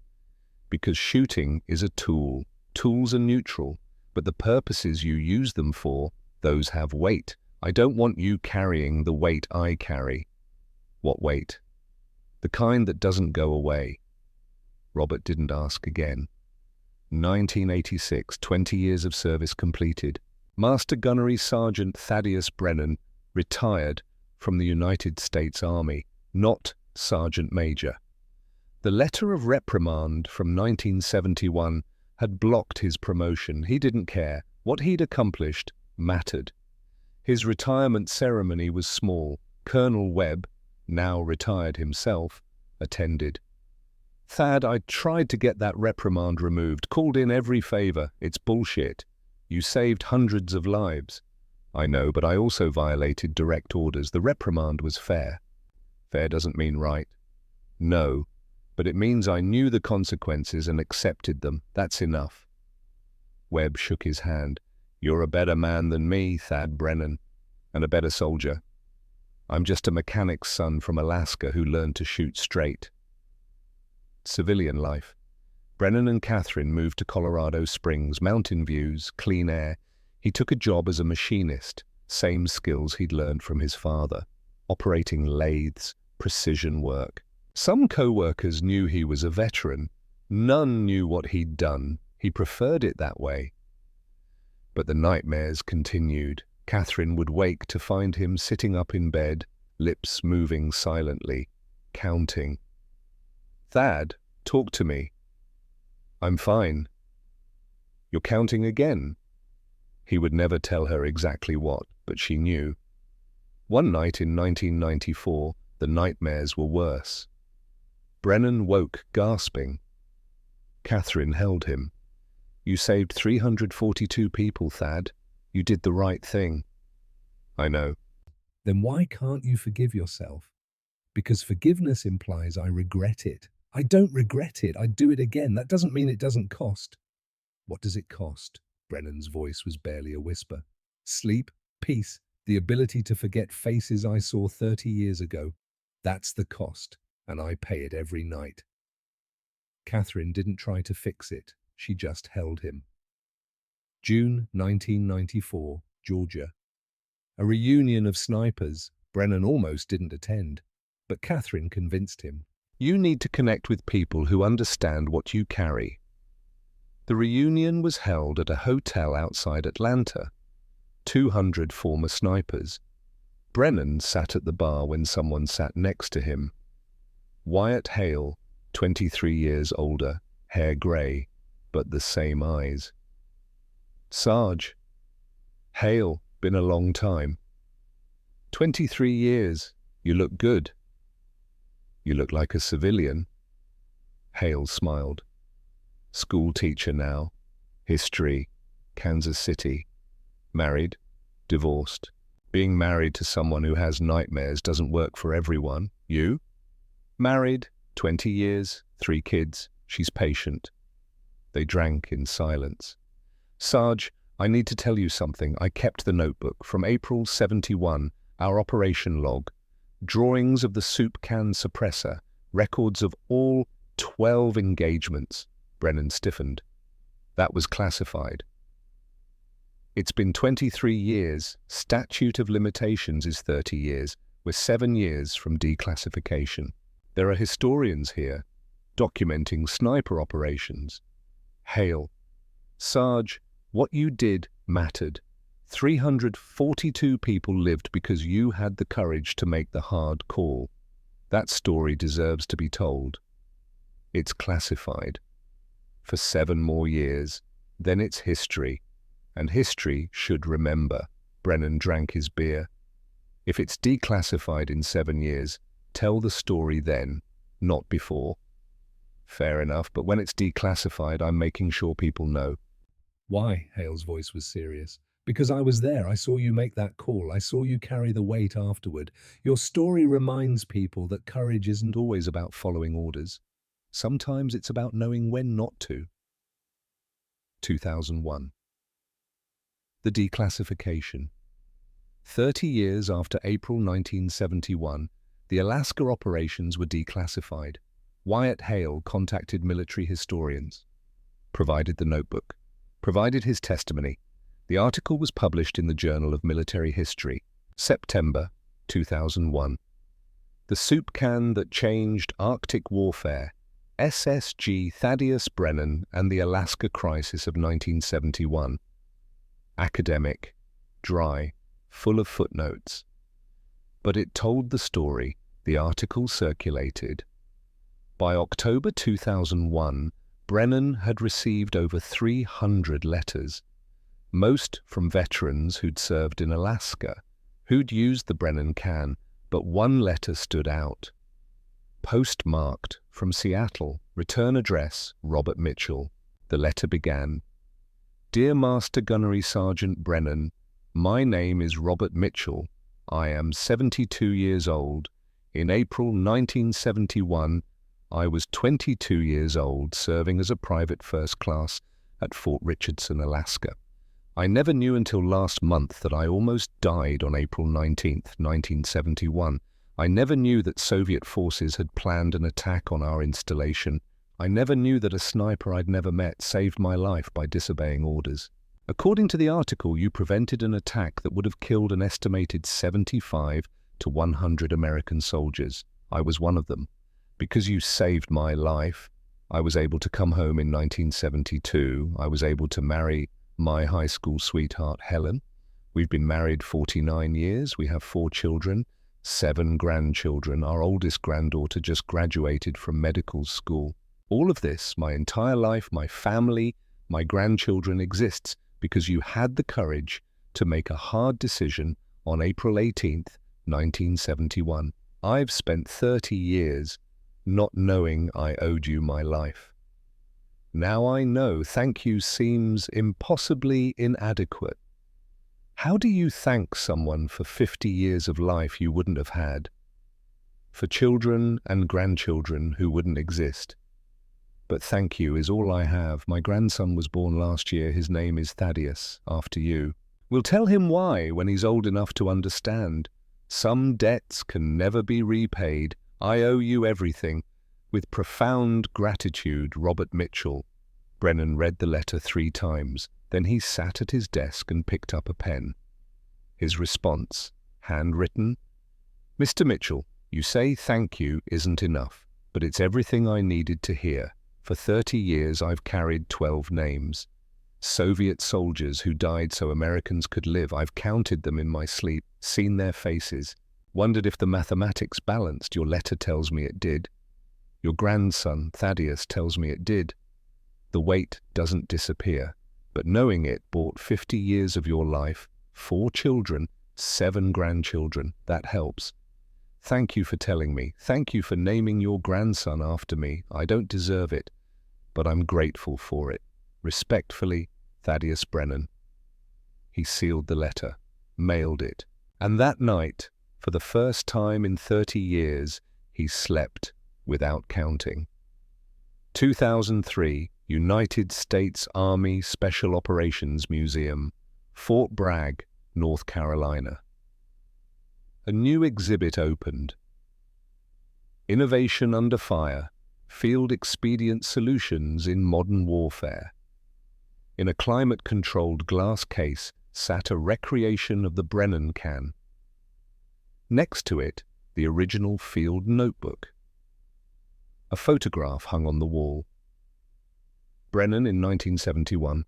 "Because shooting is a tool. Tools are neutral, but the purposes you use them for, those have weight. I don't want you carrying the weight I carry." "What weight?" "The kind that doesn't go away." Robert didn't ask again. 1986, 20 years of service completed. Master Gunnery Sergeant Thaddeus Brennan retired from the United States Army, not Sergeant Major. The letter of reprimand from 1971 had blocked his promotion. He didn't care. What he'd accomplished mattered. His retirement ceremony was small. Colonel Webb, now retired himself, attended. "Thad, I tried to get that reprimand removed, called in every favor. It's bullshit. You saved hundreds of lives." "I know, but I also violated direct orders. The reprimand was fair." "Fair doesn't mean right." "No, but it means I knew the consequences and accepted them. That's enough." Webb shook his hand. "You're a better man than me, Thad Brennan, and a better soldier. I'm just a mechanic's son from Alaska who learned to shoot straight." Civilian life. Brennan and Catherine moved to Colorado Springs, mountain views, clean air. He took a job as a machinist, same skills he'd learned from his father, operating lathes, precision work. Some co-workers knew he was a veteran. None knew what he'd done. He preferred it that way. But the nightmares continued. Catherine would wake to find him sitting up in bed, lips moving silently, counting. "Thad, talk to me." "I'm fine." "You're counting again?" He would never tell her exactly what, but she knew. One night in 1994, the nightmares were worse. Brennan woke gasping. Catherine held him. "You saved 342 people, Thad. You did the right thing." "I know." Then why can't you forgive yourself? Because forgiveness implies I regret it. I don't regret it. I'd do it again. That doesn't mean it doesn't cost. What does it cost? Brennan's voice was barely a whisper. Sleep, peace, the ability to forget faces I saw 30 years ago. That's the cost, and I pay it every night. Catherine didn't try to fix it. She just held him. June 1994, Georgia. A reunion of snipers. Brennan almost didn't attend, but Catherine convinced him. "You need to connect with people who understand what you carry." The reunion was held at a hotel outside Atlanta. 200 former snipers. Brennan sat at the bar when someone sat next to him. Wyatt Hale, 23 years older, hair grey, but the same eyes. "Sarge." "Hale, been a long time." 23 years. You look good." "You look like a civilian." Hale smiled. "School teacher now. History. Kansas City. Married. Divorced. Being married to someone who has nightmares doesn't work for everyone. You?" "Married. 20 years. 3 kids. She's patient." They drank in silence. "Sarge, I need to tell you something. I kept the notebook from April 71, our operation log. Drawings of the soup can suppressor. Records of all 12 engagements." Brennan stiffened. "That was classified." "It's been 23 years. Statute of limitations is 30 years. We're 7 years from declassification. There are historians here, documenting sniper operations." Hale. "Sarge, what you did mattered. 342 people lived because you had the courage to make the hard call. That story deserves to be told. It's classified. For 7 more years, then it's history. And history should remember." Brennan drank his beer. "If it's declassified in 7 years, tell the story then, not before." "Fair enough, but when it's declassified, I'm making sure people know." Why? Hale's voice was serious. "Because I was there. I saw you make that call. I saw you carry the weight afterward. Your story reminds people that courage isn't Always about following orders. Sometimes it's about knowing when not to. 2001. The declassification. 30 years after April 1971, the Alaska operations were declassified. Wyatt Hale contacted military historians, provided the notebook, provided his testimony. The article was published in the Journal of Military History, September 2001. The soup can that changed Arctic warfare, SSG Thaddeus Brennan and the Alaska Crisis of 1971. Academic, dry, full of footnotes. But it told the story. The article circulated. By October 2001, Brennan had received over 300 letters, most from veterans who'd served in Alaska, who'd used the Brennan can, but one letter stood out. Postmarked from Seattle, return address, Robert Mitchell. The letter began, "Dear Master Gunnery Sergeant Brennan, my name is Robert Mitchell. I am 72 years old. In April 1971, I was 22 years old, serving as a private first class at Fort Richardson, Alaska. I never knew until last month that I almost died on April 19, 1971. I never knew that Soviet forces had planned an attack on our installation. I never knew that a sniper I'd never met saved my life by disobeying orders. According to the article, you prevented an attack that would have killed an estimated 75 to 100 American soldiers. I was one of them. Because you saved my life, I was able to come home in 1972. I was able to marry my high school sweetheart, Helen. We've been married 49 years. We have 4 children, 7 grandchildren. Our oldest granddaughter just graduated from medical school. All of this, my entire life, my family, my grandchildren exists because you had the courage to make a hard decision on April 18th, 1971. I've spent 30 years not knowing I owed you my life. Now I know thank you seems impossibly inadequate. How do you thank someone for 50 years of life you wouldn't have had? For children and grandchildren who wouldn't exist? But thank you is all I have. My grandson was born last year. His name is Thaddeus, after you. We'll tell him why when he's old enough to understand. Some debts can never be repaid. I owe you everything. With profound gratitude, Robert Mitchell. Brennan read the letter 3 times. Then he sat at his desk and picked up a pen. His response, handwritten. Mr. Mitchell, you say thank you isn't enough, but it's everything I needed to hear. For 30 years I've carried 12 names. Soviet soldiers who died so Americans could live. I've counted them in my sleep, seen their faces, wondered if the mathematics balanced. Your letter tells me it did. Your grandson, Thaddeus, tells me it did. The weight doesn't disappear, but knowing it bought 50 years of your life, 4 children, 7 grandchildren. That helps. Thank you for telling me. Thank you for naming your grandson after me. I don't deserve it, but I'm grateful for it. Respectfully, Thaddeus Brennan. He sealed the letter, mailed it, and that night, for the first time in 30 years, he slept without counting. 2003, United States Army Special Operations Museum, Fort Bragg, North Carolina. A new exhibit opened. Innovation Under Fire, Field Expedient Solutions in Modern Warfare. In a climate-controlled glass case sat a recreation of the Brennan can. Next to it, the original field notebook. A photograph hung on the wall. Brennan in 1971,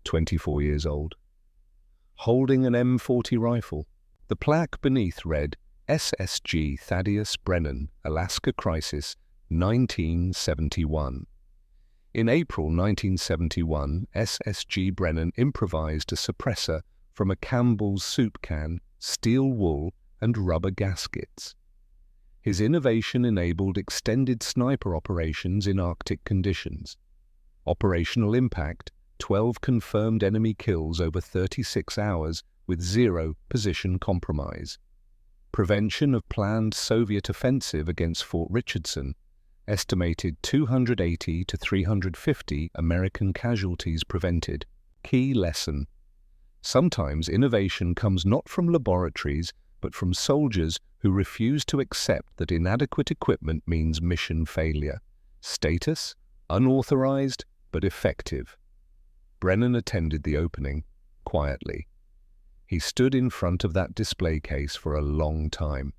24 years old, holding an M40 rifle. The plaque beneath read, SSG Thaddeus Brennan, Alaska Crisis, 1971. In April 1971, SSG Brennan improvised a suppressor from a Campbell's soup can, steel wool, and rubber gaskets. His innovation enabled extended sniper operations in Arctic conditions. Operational impact, 12 confirmed enemy kills over 36 hours with 0 position compromise. Prevention of planned Soviet offensive against Fort Richardson, estimated 280 to 350 American casualties prevented. Key lesson. Sometimes innovation comes not from laboratories, but from soldiers who refuse to accept that inadequate equipment means mission failure. Status, unauthorized, but effective. Brennan attended the opening, quietly. He stood in front of that display case for a long time.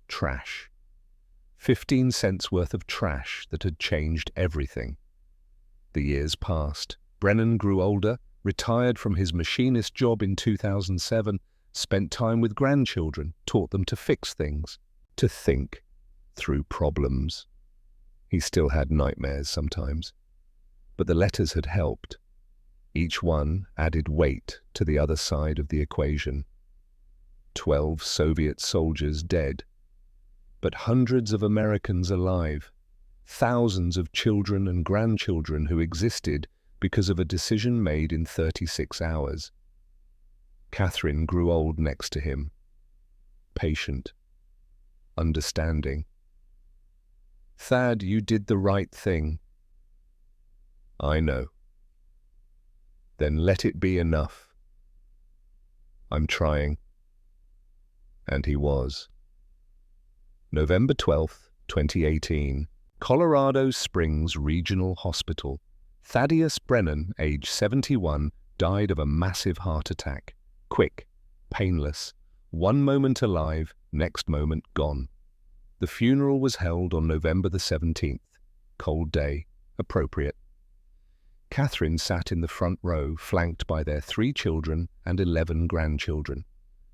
Trash. 15 cents worth of trash that had changed everything. The years passed. Brennan grew older, retired from his machinist job in 2007, spent time with grandchildren, taught them to fix things, to think through problems. He still had nightmares sometimes, but the letters had helped. Each one added weight to the other side of the equation. 12 Soviet soldiers dead, but hundreds of Americans alive, thousands of children and grandchildren who existed because of a decision made in 36 hours. Catherine grew old next to him, patient, understanding. Thad, you did the right thing. I know. Then let it be enough. I'm trying. And he was. November 12th, 2018. Colorado Springs Regional Hospital. Thaddeus Brennan, age 71, died of a massive heart attack. Quick, painless, one moment alive, next moment gone. The funeral was held on November the 17th. Cold day, appropriate. Catherine sat in the front row, flanked by their 3 children and 11 grandchildren.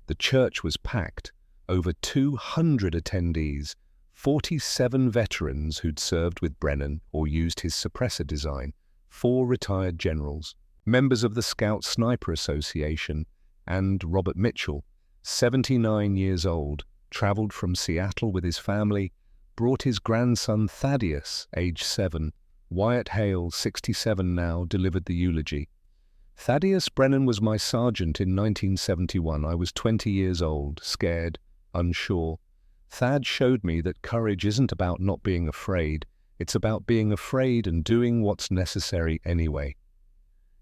The church was packed, over 200 attendees, 47 veterans who'd served with Brennan or used his suppressor design, 4 retired generals, members of the Scout Sniper Association, and Robert Mitchell, 79 years old, traveled from Seattle with his family, brought his grandson Thaddeus, age 7. Wyatt Hale, 67 now, delivered the eulogy. Thaddeus Brennan was my sergeant in 1971. I was 20 years old, scared, unsure. Thad showed me that courage isn't about not being afraid. It's about being afraid and doing what's necessary anyway.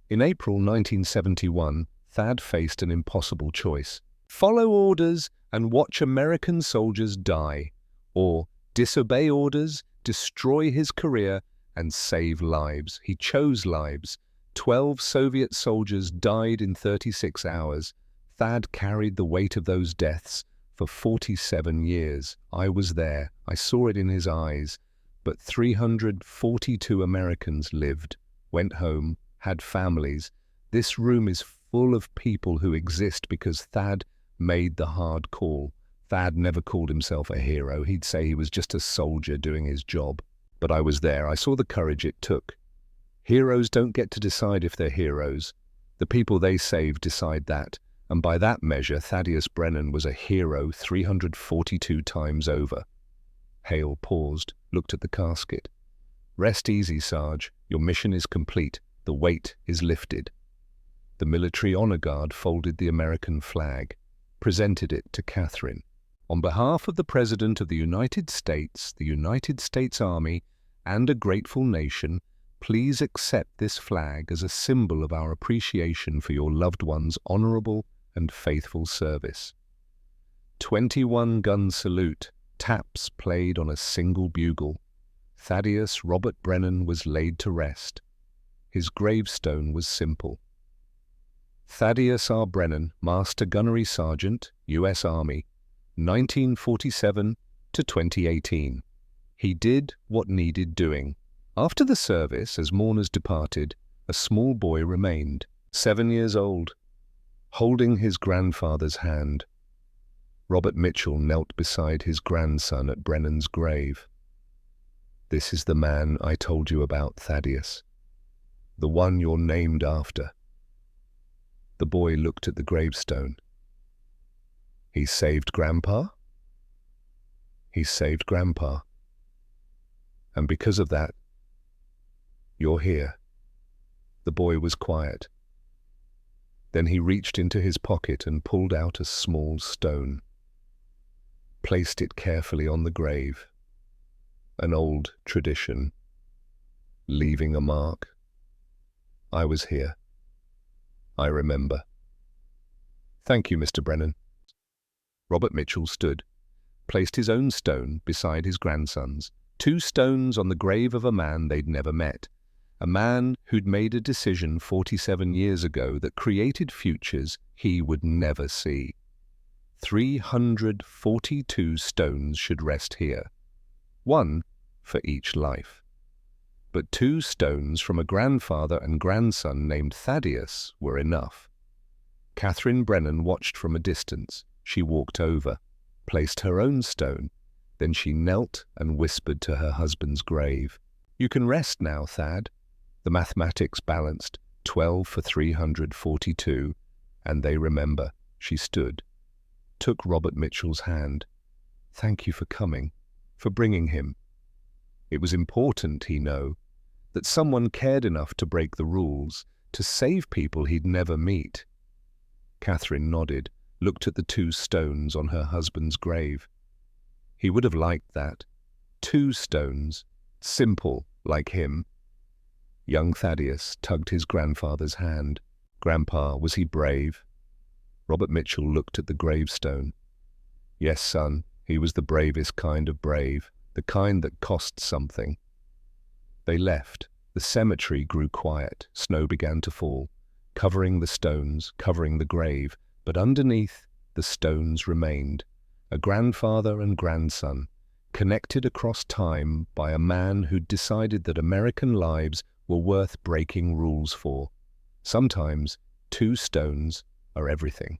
In April 1971, Thad faced an impossible choice. Follow orders and watch American soldiers die, or disobey orders, destroy his career, and save lives. He chose lives. 12 Soviet soldiers died in 36 hours. Thad carried the weight of those deaths for 47 years. I was there. I saw it in his eyes. But 342 Americans lived, went home, had families. This room is full of people who exist because Thad made the hard call. Thad never called himself a hero. He'd say he was just a soldier doing his job. But I was there. I saw the courage it took. Heroes don't get to decide if they're heroes. The people they save decide that. And by that measure, Thaddeus Brennan was a hero 342 times over. Hale paused, looked at the casket. Rest easy, Sarge. Your mission is complete. The weight is lifted. The military honor guard folded the American flag, presented it to Catherine. On behalf of the President of the United States Army, and a grateful nation, please accept this flag as a symbol of our appreciation for your loved one's honorable and faithful service. 21-gun salute, taps played on a single bugle. Thaddeus Robert Brennan was laid to rest. His gravestone was simple. Thaddeus R. Brennan, Master Gunnery Sergeant, U.S. Army, 1947 to 2018. He did what needed doing. After the service, as mourners departed, a small boy remained, 7 years old, holding his grandfather's hand. Robert Mitchell knelt beside his grandson at Brennan's grave. This is the man I told you about, Thaddeus. The one you're named after. The boy looked at the gravestone. He saved Grandpa? He saved Grandpa. And because of that, you're here. The boy was quiet. Then he reached into his pocket and pulled out a small stone. Placed it carefully on the grave. An old tradition. Leaving a mark. I was here. I remember. Thank you, Mr. Brennan. Robert Mitchell stood, placed his own stone beside his grandson's, 2 stones on the grave of a man they'd never met, a man who'd made a decision 47 years ago that created futures he would never see. 342 stones should rest here, 1 for each life. But 2 stones from a grandfather and grandson named Thaddeus were enough. Catherine Brennan watched from a distance. She walked over, placed her own stone. Then she knelt and whispered to her husband's grave. You can rest now, Thad. The mathematics balanced, 12 for 342, and they remember. She stood, took Robert Mitchell's hand. Thank you for coming, for bringing him. It was important, he knew, that someone cared enough to break the rules, to save people he'd never meet. Catherine nodded, looked at the 2 stones on her husband's grave. He would have liked that. 2 stones, simple like him. Young Thaddeus tugged his grandfather's hand. Grandpa, was he brave? Robert Mitchell looked at the gravestone. Yes, son, he was the bravest kind of brave. the kind that costs something. They left. The cemetery grew quiet. Snow began to fall, covering the stones, covering the grave, but underneath, the stones remained. A grandfather and grandson, connected across time by a man who'd decided that American lives were worth breaking rules for. Sometimes, two stones are everything.